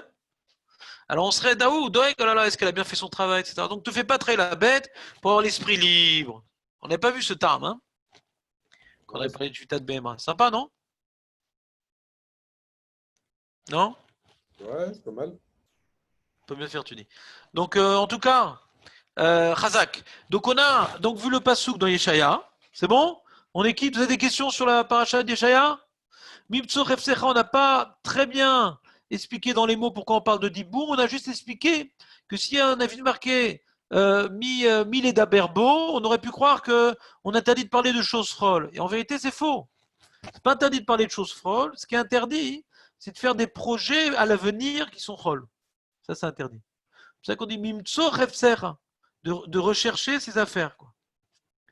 alors on serait Daou, Doeg, oh là là, est-ce qu'elle a bien fait son travail, etc. Donc ne te fais pas travailler la bête pour avoir l'esprit libre. On n'a pas vu ce terme, hein, quand on a parlé de Shvitat Behema. Sympa, non? Non? Ouais, c'est pas mal. On peut bien faire, tu dis. Donc, en tout cas, Chazak. Donc, on a vu le pasouk dans Yeshaya. C'est bon? On est quitte. Vous avez des questions sur la paracha de Yeshaya? Mimtso Refsecha, on n'a pas très bien expliqué dans les mots pourquoi on parle de Dibour. On a juste expliqué que s'il y a un avis marqué mille et d'Aberbo, on aurait pu croire qu'on interdit de parler de choses frôles. Et en vérité, c'est faux. C'est pas interdit de parler de choses frôles. Ce qui est interdit, c'est de faire des projets à l'avenir qui sont frôles. Ça, c'est interdit. C'est ça qu'on dit mimtso refsecha, de rechercher ses affaires, quoi.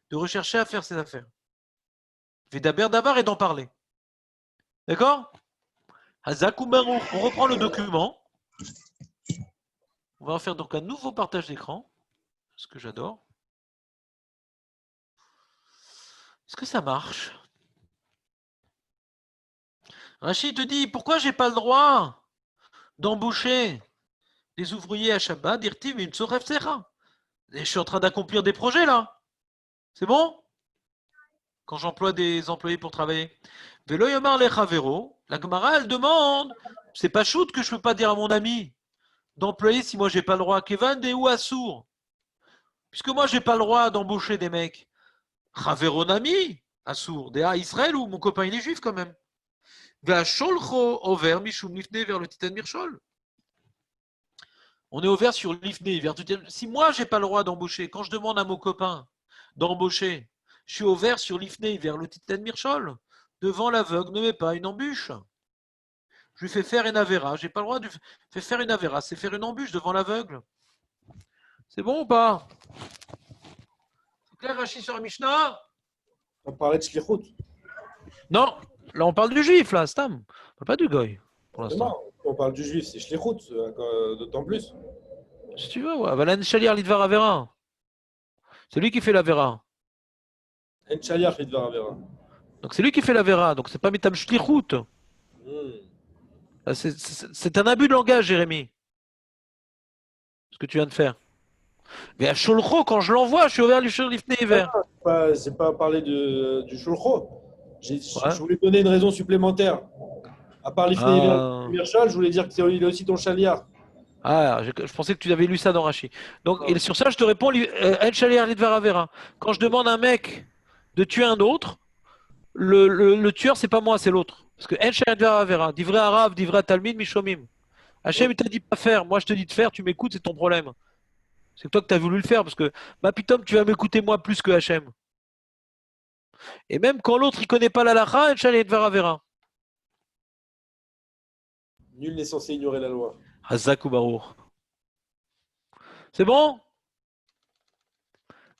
De rechercher à faire ses affaires. Vedaber d'abar et d'en parler. D'accord? Hazakou Baruch. On reprend le document. On va en faire donc un nouveau partage d'écran. Ce que j'adore. Est-ce que ça marche? Rachid te dit, pourquoi j'ai pas le droit d'embaucher des ouvriers à Shabbat, dirtiv mimtso refsecha. Et je suis en train d'accomplir des projets là. C'est bon? Quand j'emploie des employés pour travailler. Velo yomar lechavero, la Gemara elle demande, c'est pas shoot que je peux pas dire à mon ami d'employer si moi j'ai pas le droit. Kevan de ou assour. Puisque moi j'ai pas le droit d'embaucher des mecs. Chavero nami, assour. Des Israël ou mon copain il est juif quand même. Vacholcho over mishum lifne vers le titan mirchol. On est ouvert sur l'ifné. Si moi j'ai pas le droit d'embaucher, quand je demande à mon copain d'embaucher, je suis ouvert sur l'ifné vers le titan mirchol. Devant l'aveugle, ne mets pas une embûche. Je lui fais faire une avera. J'ai pas le droit de faire une avera. C'est faire une embûche devant l'aveugle. C'est bon ou pas? C'est clair, Rachid, sur la Mishnah? On parlait de Shlichut. Non, là on parle du juif, là, Stam. On parle pas du goy, pour l'instant. Non, on parle du juif, c'est Shlichut, d'autant plus. Si tu veux, ouais. Valan Shaliar Lidvar Avera. C'est lui qui fait l'avera. En Shaliach Lidvar Avera. Donc c'est lui qui fait l'avera. Donc c'est pas Mitam Shlichut. C'est un abus de langage, Jérémy. Ce que tu viens de faire. Mais à Sholcho, quand je l'envoie, je suis ouvert sur l'Ifné hiver. C'est pas parler du Shulcho. Je voulais donner une raison supplémentaire. À part l'Ifné hiver, Mirchal, je voulais dire qu'il est aussi ton Shaliach. Ah, je pensais que tu avais lu ça dans Rachi. Donc, et sur ça, je te réponds El Shaliach Lidvar Avera. Quand je demande à un mec de tuer un autre, le tueur, c'est pas moi, c'est l'autre. Parce que El Shaliach Lidvar Avera, divrei Arav, divrei Talmid, Mishomim. Hachem, il t'a dit pas faire. Moi, je te dis de faire, tu m'écoutes, c'est ton problème. C'est toi que tu as voulu le faire parce que, bah, putain, tu vas m'écouter moi plus que Hachem. Et même quand l'autre, il connaît pas la lacha, El Shaliach Lidvar Avera. Nul n'est censé ignorer la loi. Hazak ou Baruch. C'est bon?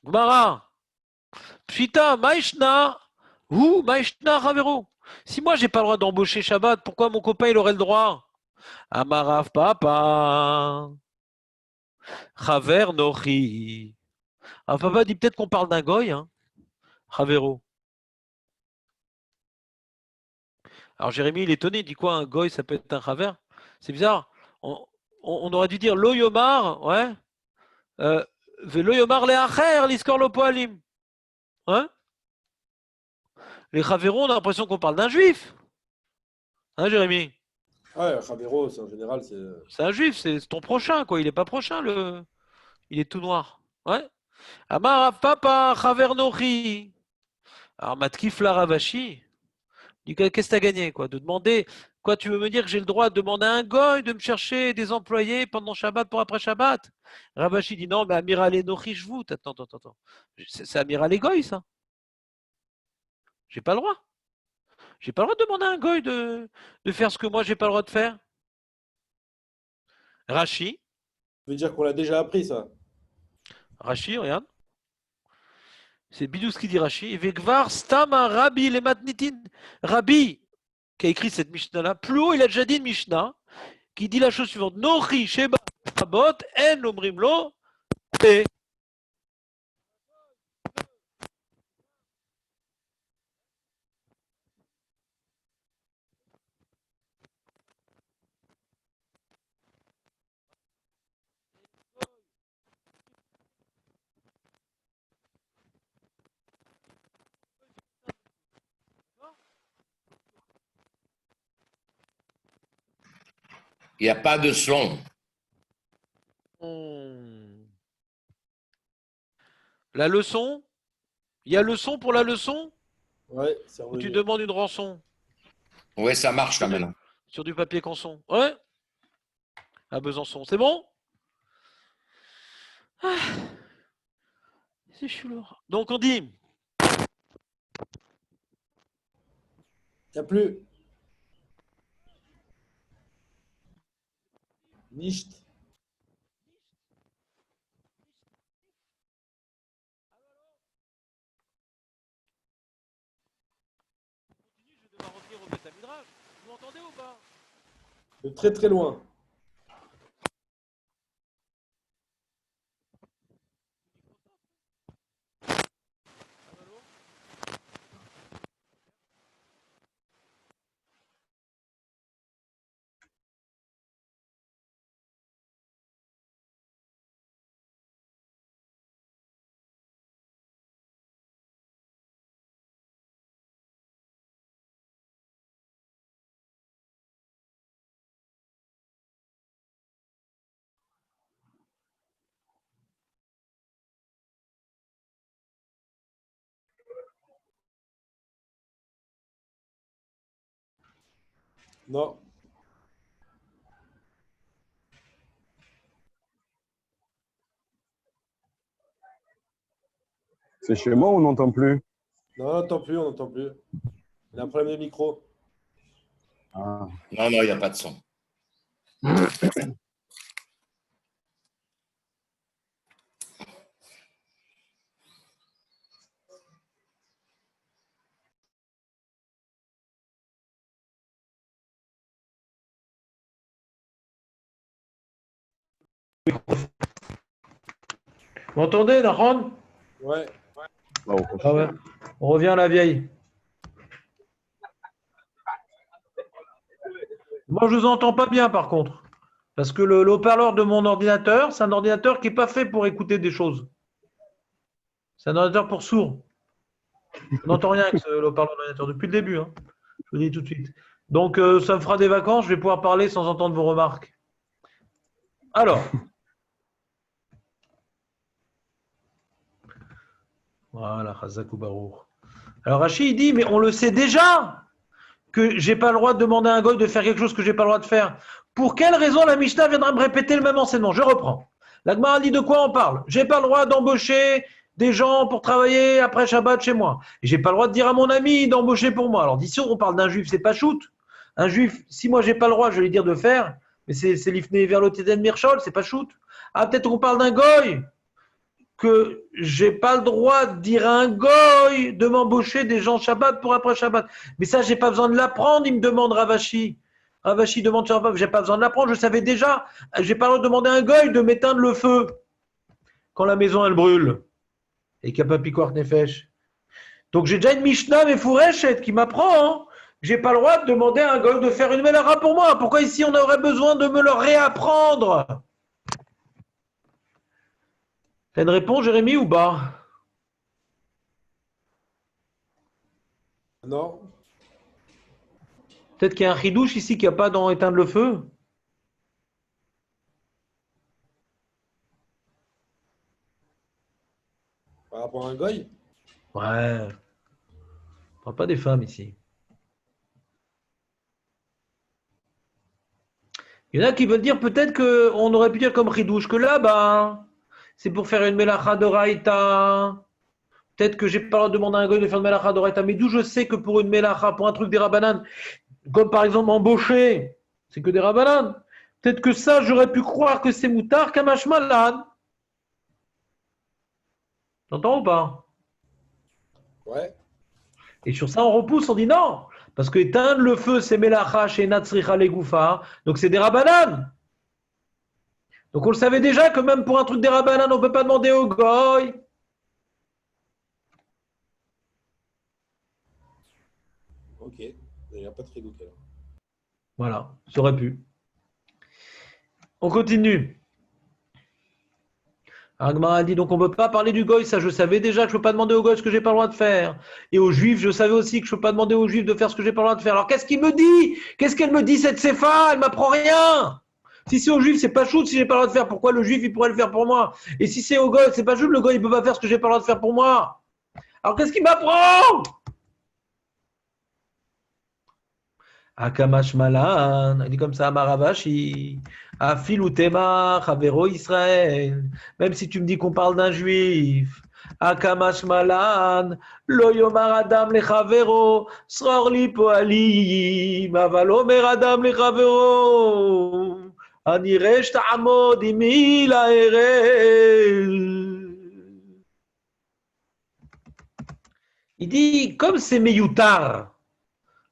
Gmara. Pshita, Maïshna. Ou Maïshna Ravero. Si moi, j'ai pas le droit d'embaucher Shabbat, pourquoi mon copain, il aurait le droit? Amarav Papa. Chaver Nochi. Ah, papa dit peut-être qu'on parle d'un goy, hein. Ravero. Alors Jérémy, il est étonné, il dit quoi, un goy, ça peut être un chaver? C'est bizarre. On aurait dû dire lo yomar, ouais. Velo yomar leacher, liskor lo poalim. Hein? Les chaveros, on a l'impression qu'on parle d'un juif. Hein, Jérémy? Ouais, Javero, en général, c'est. C'est un juif, c'est ton prochain, quoi. Il est pas prochain, il est tout noir. Ouais. Amar papa, chaver nochi. Alors Matkif la Ravashi. Qu'est-ce que tu as gagné, quoi? De demander, quoi, tu veux me dire que j'ai le droit de demander à un goy de me chercher des employés pendant Shabbat pour après Shabbat? Ravashi dit non, mais Amiral Enochi Shvut. Attends. C'est Amiral et goy, ça. J'ai pas le droit. J'ai pas le droit de demander à un goy de faire ce que moi j'ai pas le droit de faire. Rashi. Ça veut dire qu'on l'a déjà appris, ça. Rashi, regarde. C'est Bidou ce qui dit Rashi. Et Vekvar Stama Rabbi le Matnitin. Rabbi, qui a écrit cette Mishnah-là, plus haut, il a déjà dit une Mishnah qui dit la chose suivante. Nochi Sheba Rabot En Omrim Lo Te. Il n'y a pas de son. La leçon? Il y a leçon pour la leçon? Ouais, c'est Ou revenu. tu demandes une rançon? Oui, ça marche quand même. Sur du papier canson. Ouais. À Besançon. C'est bon? Ah. C'est chelou. Donc on dit. Il n'y a plus. Nicht. Je vais devoir revenir au Beth Midrash. Vous m'entendez ou pas? De très très loin. Non. C'est chez moi ou on n'entend plus? Non, on n'entend plus, on n'entend plus. Il a un problème de micro. Ah. Non, il n'y a pas de son. Vous m'entendez, Nahon? Ouais. Ah ouais. On revient à la vieille. Moi, je ne vous entends pas bien, par contre. Parce que le haut-parleur de mon ordinateur, c'est un ordinateur qui n'est pas fait pour écouter des choses. C'est un ordinateur pour sourds. Je n'entends rien avec le haut-parleur de l'ordinateur depuis le début. Hein. Je vous le dis tout de suite. Donc, ça me fera des vacances. Je vais pouvoir parler sans entendre vos remarques. Alors. Voilà, Chazakou Barour. Alors, Rachid, il dit, mais on le sait déjà que j'ai pas le droit de demander à un goy de faire quelque chose que j'ai pas le droit de faire. Pour quelle raison la Mishnah viendra me répéter le même enseignement? Je reprends. La Gemara dit de quoi on parle? J'ai pas le droit d'embaucher des gens pour travailler après Shabbat chez moi. Et j'ai pas le droit de dire à mon ami d'embaucher pour moi. Alors d'ici on parle d'un juif, c'est pas shoot. Un juif, si moi j'ai pas le droit, je vais lui dire de faire, mais c'est l'ifné vers l'oteden mirchol, c'est pas shoot. Ah, peut-être qu'on parle d'un goy, que j'ai pas le droit de dire à un goy de m'embaucher des gens Shabbat pour après Shabbat. Mais ça, j'ai pas besoin de l'apprendre, il me demande Ravashi. Ravashi demande Shabbat, j'ai pas besoin de l'apprendre, je savais déjà. J'ai pas le droit de demander à un goy de m'éteindre le feu quand la maison elle brûle et qu'il n'y a pas Pikuach Nefesh. Donc j'ai déjà une Mishnah Mefureshet qui m'apprend. Hein. J'ai pas le droit de demander à un goy de faire une melara pour moi. Pourquoi ici on aurait besoin de me le réapprendre? T'as une réponse, Jérémy, ou pas? Non. Peut-être qu'il y a un chidouche ici qui n'a pas dans éteindre le feu. Par rapport à un goy? Ouais. On parle pas des femmes ici. Il y en a qui veulent dire peut-être qu'on aurait pu dire comme chidouche que là, ben, c'est pour faire une melacha d'oraïta. Peut-être que j'ai pas le droit de demander à un goy de faire une melacha d'oraïta. Mais d'où je sais que pour une melacha, pour un truc des rabanan, comme par exemple embaucher, c'est que des rabanan. Peut-être que ça, j'aurais pu croire que c'est moutard kamash malad. T'entends ou pas? Ouais. Et sur ça, on repousse, on dit non. Parce que éteindre le feu, c'est melacha chez natsricha legoufa. Donc c'est des rabanan. Donc on le savait déjà que même pour un truc des rabanan, on ne peut pas demander au goy. Ok. Il n'y a pas de frigouk alors. Voilà, ça aurait pu. On continue. Agmara dit donc on ne peut pas parler du goy, ça je savais déjà que je ne peux pas demander au goy ce que je n'ai pas le droit de faire. Et aux juifs, je savais aussi que je ne peux pas demander aux juifs de faire ce que je n'ai pas le droit de faire. Alors qu'est-ce qu'il me dit? Qu'est-ce qu'elle me dit cette Sefa? Elle ne m'apprend rien. Si c'est aux juifs, c'est pas choute si je n'ai pas le droit de faire. Pourquoi le juif il pourrait le faire pour moi? Et si c'est au goy, c'est pas choute, le goy il ne peut pas faire ce que je n'ai pas le droit de faire pour moi. Alors qu'est-ce qu'il m'apprend? Akamash Malan, il dit comme ça, Maravashi, Afil ou Tema, Chavero Israël, même si tu me dis qu'on parle d'un juif, Akamash Malan, Lo Yomar Adam le Chavero, Sror li Poalim, Aval Omer Adam le Chavero, Ani Resh Ta'amod Imi Laerel. Il dit, comme c'est Meyutar,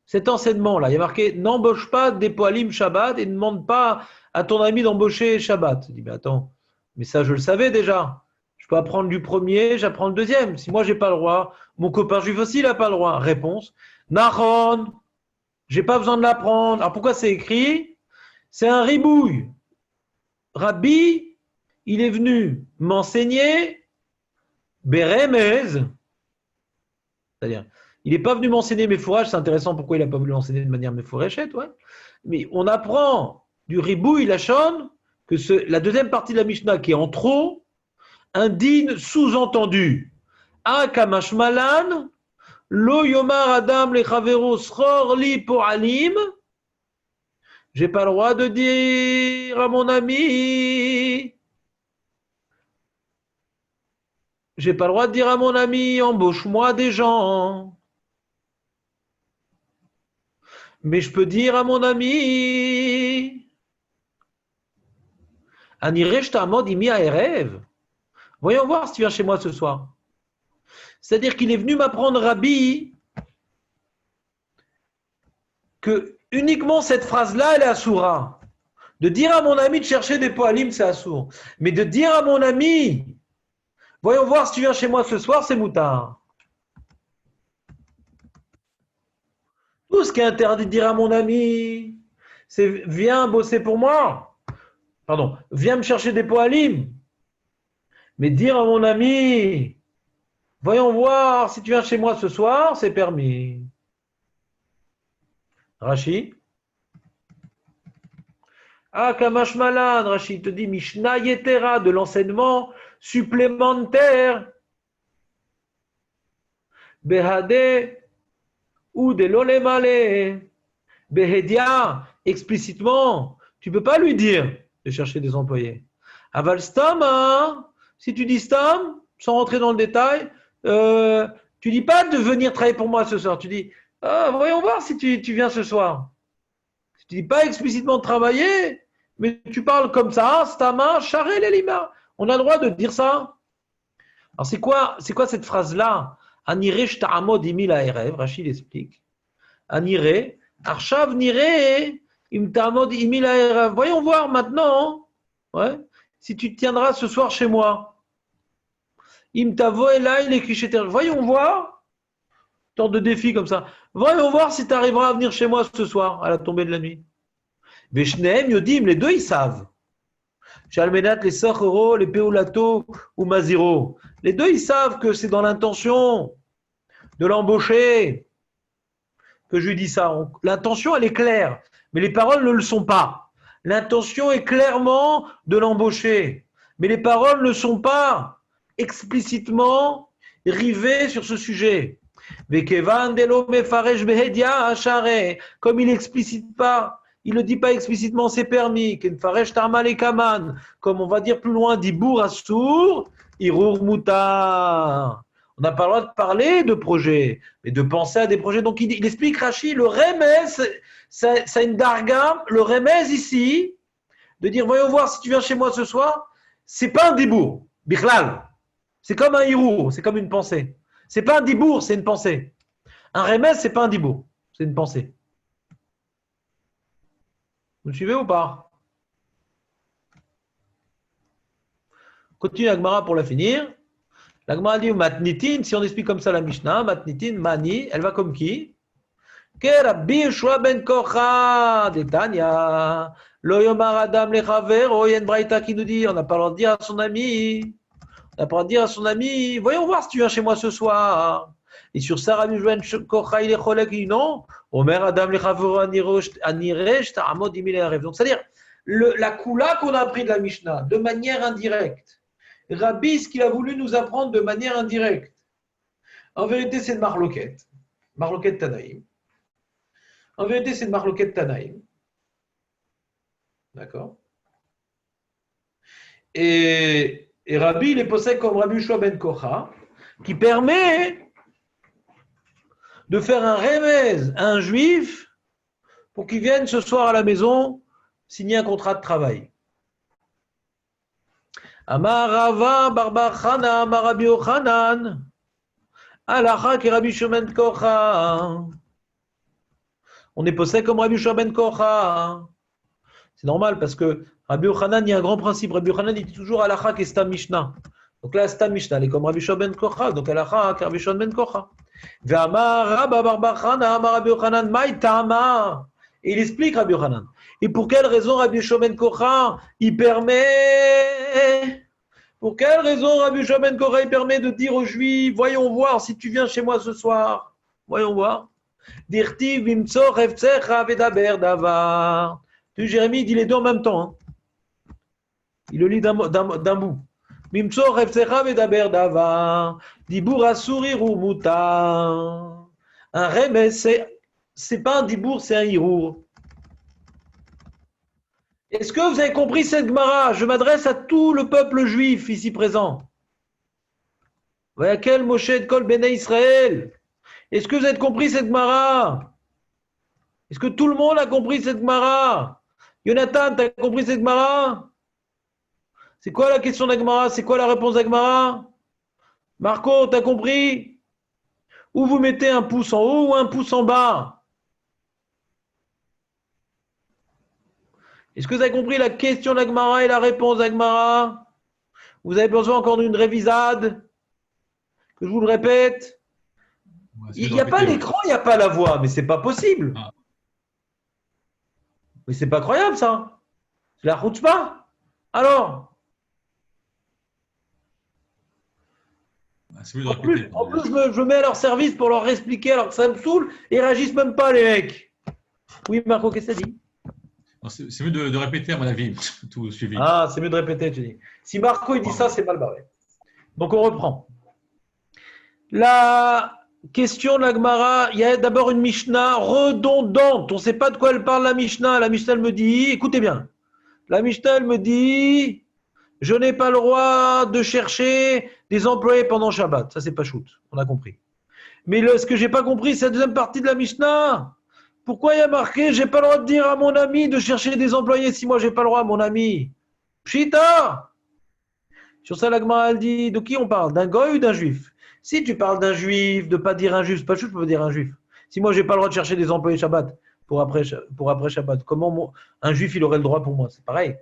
cet enseignement-là, il y a marqué « N'embauche pas des poalim Shabbat et ne demande pas à ton ami d'embaucher Shabbat ». Il dit « Mais attends, mais ça je le savais déjà. Je peux apprendre du premier, j'apprends le deuxième. Si moi j'ai pas le droit, mon copain juif aussi il n'a pas le droit. » Réponse « Nahon, j'ai pas besoin de l'apprendre. » Alors pourquoi c'est écrit? C'est un ribouille. Rabbi, il est venu m'enseigner Beremez, c'est-à-dire il n'est pas venu m'enseigner mes fourrages, c'est intéressant pourquoi il n'a pas voulu m'enseigner de manière mes fourrachette, ouais. Mais on apprend du ribouille lachon que la deuxième partie de la Mishnah qui est en trop indigne sous-entendu. Akamash malan, lo yomar adam le chavero sror li po'alim. J'ai pas le droit de dire à mon ami. J'ai pas le droit de dire à mon ami, embauche-moi des gens. Mais je peux dire à mon ami, Aniresh ta'amod imi ha'erev. Voyons voir si tu viens chez moi ce soir. C'est-à-dire qu'il est venu m'apprendre, Rabbi, que uniquement cette phrase-là, elle est assoura. De dire à mon ami de chercher des poalim, c'est assour. Mais de dire à mon ami, voyons voir si tu viens chez moi ce soir, c'est moutard. Tout ce qui est interdit de dire à mon ami, c'est viens bosser pour moi. Pardon, viens me chercher des poalim. Mais dire à mon ami, voyons voir si tu viens chez moi ce soir, c'est permis. Rashi. Ah, Kamash Malan, Rashi te dit Mishnah Yetera, de l'enseignement supplémentaire. Behade ou de l'olemale. Behedia, explicitement, tu ne peux pas lui dire de chercher des employés. Aval stam, hein, si tu dis stam, sans rentrer dans le détail, tu dis pas de venir travailler pour moi ce soir. Tu dis, voyons voir si tu viens ce soir. Si tu dis pas explicitement de travailler, Mais tu parles comme ça, Stama, Charé Lelima. On a le droit de dire ça. Alors c'est quoi cette phrase-là? Aniré sh'ta'amod imi la'erev, Rachid explique. Aniré, arshav niré, im ta'amod imi la'erev. Voyons voir maintenant, ouais, si tu tiendras ce soir chez moi. Im tavo elai le kisheter. Voyons voir, sorte de défi comme ça. Voyons voir si tu arriveras à venir chez moi ce soir, à la tombée de la nuit. Veshneem yodim, les deux ils savent. Shalmenat, les Sachero, les Peulato ou Maziro. Les deux, ils savent que c'est dans l'intention de l'embaucher que je lui dis ça. L'intention, elle est claire, mais les paroles ne le sont pas. L'intention est clairement de l'embaucher, mais les paroles ne sont pas explicitement rivées sur ce sujet. Comme il n'explicite pas, il ne le dit pas explicitement, c'est permis. Comme on va dire plus loin, Dibour Assour, Irur Moutar. On n'a pas le droit de parler de projets, mais de penser à des projets. Donc il explique, Rachid, le remez, c'est une darga, le remez ici, de dire, voyons voir si tu viens chez moi ce soir, c'est pas un Dibour, Bichlal. C'est comme un Irur, c'est comme une pensée. C'est pas un Dibour, c'est une pensée. Un remez, c'est pas un Dibour, c'est une pensée. Vous me suivez ou pas? Continue la Gemara pour la finir. La Gemara dit Matnitin, si on explique comme ça la Mishnah, Matnitin, Mani, elle va comme qui? Que Rabbi Yeshua ben Kocha, Detania, Lo Yomar Adam Lechaver, il y a une braïta qui nous dit, on n'a pas le droit de dire à son ami, voyons voir si tu viens chez moi ce soir. Et sur ça, Rabbi Yeshua ben Kocha, il est cholek, il dit non. Omer Adam Lechaver, Aniresh, Ta'amod Imil Erev. Donc, c'est-à-dire, la koula qu'on a appris de la Mishnah, de manière indirecte, Rabbi, ce qu'il a voulu nous apprendre de manière indirecte, en vérité, c'est de Marloquet Tanaïm. En vérité, c'est de Marloquet Tanaïm. D'accord? Et Rabbi, il est possède comme Rabbi Yeshua ben Kocha, qui permet de faire un remez à un juif pour qu'il vienne ce soir à la maison signer un contrat de travail. Amar Rava Barbar Chana, Amar Rabbi Yochanan, Alacha qui Rabbi Yeshua ben Kocha. On est possède comme Rabbi Yeshua ben Kocha. C'est normal parce que Rabbi Yochanan, il y a un grand principe. Rabbi Yochanan dit toujours Alacha qui Stam Mishnah. Donc là, Stam Mishnah, elle est comme Rabbi Yeshua ben Kocha. Donc Alacha qui Rabbi Yeshua ben Kocha. Ve'amar Rabba Barbar Chana, Amar Rabbi Yochanan, Maï Tama. Et il explique Rabbi Yochanan. Et pour quelle raison Rabbi Yeshua ben Kocha, il permet... Pour quelle raison Rabbi Yeshua ben Kocha, il permet de dire aux Juifs, voyons voir si tu viens chez moi ce soir. Voyons voir. Dirtiv bimtso refzecha vedaber davar. Tu Jérémie, dit les deux en même temps. Hein. Il le lit d'un bout. Bimtso refzecha vedaber davar. Dibour asur irur mutar. Un remez, c'est pas un dibour, c'est un irur. Est-ce que vous avez compris cette Gemara? Je m'adresse à tout le peuple juif ici présent. Vayakel Moshe et Kol Bnei Israël. Est-ce que vous avez compris cette Gemara? Est-ce que tout le monde a compris cette Gemara? Jonathan, tu as compris cette Gemara? C'est quoi la question de la Gemara? C'est quoi la réponse de la Gemara? Marco, tu as compris? Ou vous mettez un pouce en haut ou un pouce en bas? Est-ce que vous avez compris la question de la Gemara et la réponse de la Gemara? Vous avez besoin encore d'une révisade? Que je vous le répète? Il n'y a pas l'écran, il n'y a pas la voix, mais c'est pas possible. Ah. Mais c'est pas croyable ça. C'est la chutzpah. Alors en plus, je me mets à leur service pour leur expliquer alors que ça me saoule et ils réagissent même pas les mecs. Oui Marco, qu'est-ce que ça dit? C'est mieux de répéter, à mon avis, tout suivi. Ah, c'est mieux de répéter, tu dis. Si Marco il dit ça, c'est mal barré. Donc on reprend. La question de la Gemara, il y a d'abord une Mishnah redondante. On ne sait pas de quoi elle parle la Mishnah. La Mishnah elle me dit, écoutez bien, la Mishnah elle me dit, je n'ai pas le droit de chercher des employés pendant Shabbat. Ça c'est pas shoot, on a compris. Mais ce que j'ai pas compris, c'est la deuxième partie de la Mishnah. Pourquoi il y a marqué j'ai pas le droit de dire à mon ami de chercher des employés si moi j'ai pas le droit, mon ami? Pshita! Sur ça, la Gemara, elle dit de qui on parle? D'un goy ou d'un juif? Si tu parles d'un juif, de pas dire un juif, pas je peux dire un juif. Si moi j'ai pas le droit de chercher des employés Shabbat pour après Shabbat, comment un juif il aurait le droit pour moi? C'est pareil.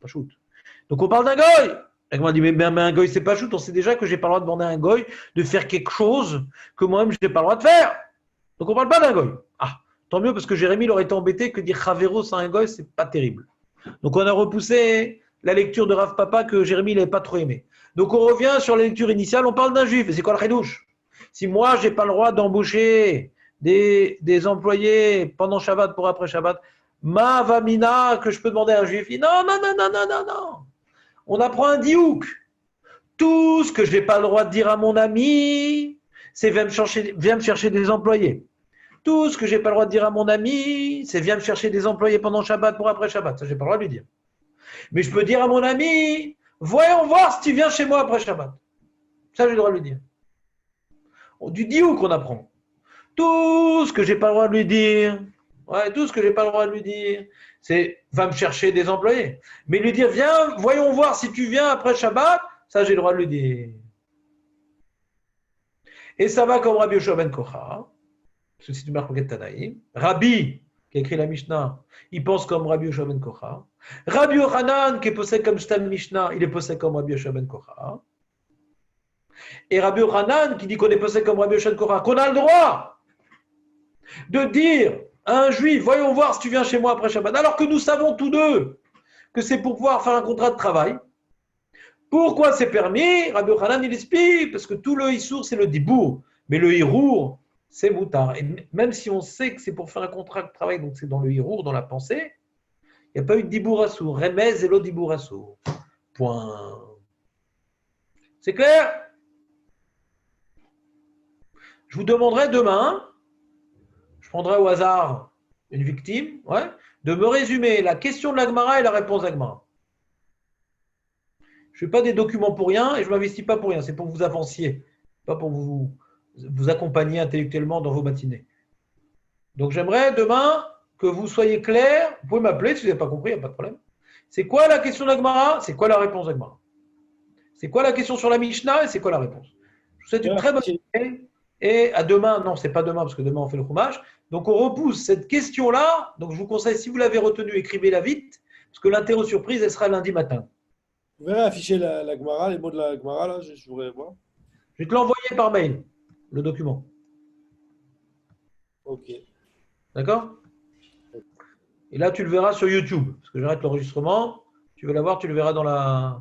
Pas shoot. Donc on parle d'un goy. La Gemara dit mais un goy c'est pas shoot. On sait déjà que j'ai pas le droit de demander à un goy de faire quelque chose que moi-même j'ai pas le droit de faire. Donc on parle pas d'un goy. Ah, tant mieux parce que Jérémie il aurait été embêté que dire Chaveros à un goy c'est pas terrible. Donc on a repoussé la lecture de Rav Papa que Jérémie n'avait pas trop aimé. Donc on revient sur la lecture initiale, on parle d'un juif. Et c'est quoi le chidouche? Si moi j'ai pas le droit d'embaucher des employés pendant Shabbat pour après Shabbat, ma vamina que je peux demander à un juif, non. On apprend un diouk. Tout ce que j'ai pas le droit de dire à mon ami, c'est viens me chercher des employés. Tout ce que j'ai pas le droit de dire à mon ami, c'est viens me chercher des employés pendant Shabbat pour après Shabbat. Ça j'ai pas le droit de lui dire. Mais je peux dire à mon ami, voyons voir si tu viens chez moi après Shabbat. Ça, j'ai le droit de lui dire. Du diouk qu'on apprend. Tout ce que j'ai pas le droit de lui dire, tout ce que j'ai pas le droit de lui dire, c'est va me chercher des employés. Mais lui dire, viens, voyons voir si tu viens après Shabbat, ça, j'ai le droit de lui dire. Et ça va comme Rabbi Yoshua ben Kocha, parce que c'est du Marcoquet Tanaïm. Rabbi, qui a écrit la Mishnah, il pense comme Rabbi Yoshua ben Kocha. Rabbi Yochanan, qui est possède comme Stam Mishnah, il est possède comme Rabbi Yoshua ben Kocha. Et Rabbi Yochanan, qui dit qu'on est possède comme Rabbi Yoshua ben Kocha, qu'on a le droit de dire à un juif, voyons voir si tu viens chez moi après Shabbat, alors que nous savons tous deux que c'est pour pouvoir faire un contrat de travail. Pourquoi c'est permis? Rabbi Yochanan, il explique, parce que tout le Issour, c'est le Dibour, mais le Hirour, c'est Moutar. Et même si on sait que c'est pour faire un contrat de travail, donc c'est dans le Hirour, dans la pensée, il n'y a pas eu de Dibour Assour. Remez et l'autre Dibour Assour. Point. C'est clair? Je vous demanderai demain, je prendrai au hasard une victime, de me résumer la question de la Gemara et la réponse de la Gemara. Je ne fais pas des documents pour rien et je ne m'investis pas pour rien. C'est pour que vous avanciez, pas pour vous accompagner intellectuellement dans vos matinées. Donc j'aimerais demain que vous soyez clairs. Vous pouvez m'appeler si vous n'avez pas compris, il n'y a pas de problème. C'est quoi la question de la Gemara? C'est quoi la réponse de la Gemara? C'est quoi la question sur la Mishnah et c'est quoi la réponse? Je vous souhaite une très bonne journée. Et à demain, non, c'est pas demain parce que demain on fait le Chumash. Donc on repousse cette question-là. Donc je vous conseille, si vous l'avez retenue, écrivez-la vite, parce que l'interro surprise, elle sera lundi matin. Vous verrez afficher la Gemara, les mots de la Gemara, là, je voudrais voir. Je vais te l'envoyer par mail, le document. Ok. D'accord? Et là, tu le verras sur YouTube, parce que j'arrête l'enregistrement. Tu veux l'avoir, tu le verras dans la…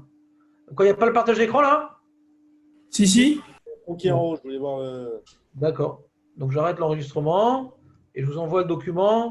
Quand il n'y a pas le partage d'écran, là? Si. Ok, en haut, je voulais voir… D'accord. Donc j'arrête l'enregistrement et je vous envoie le document.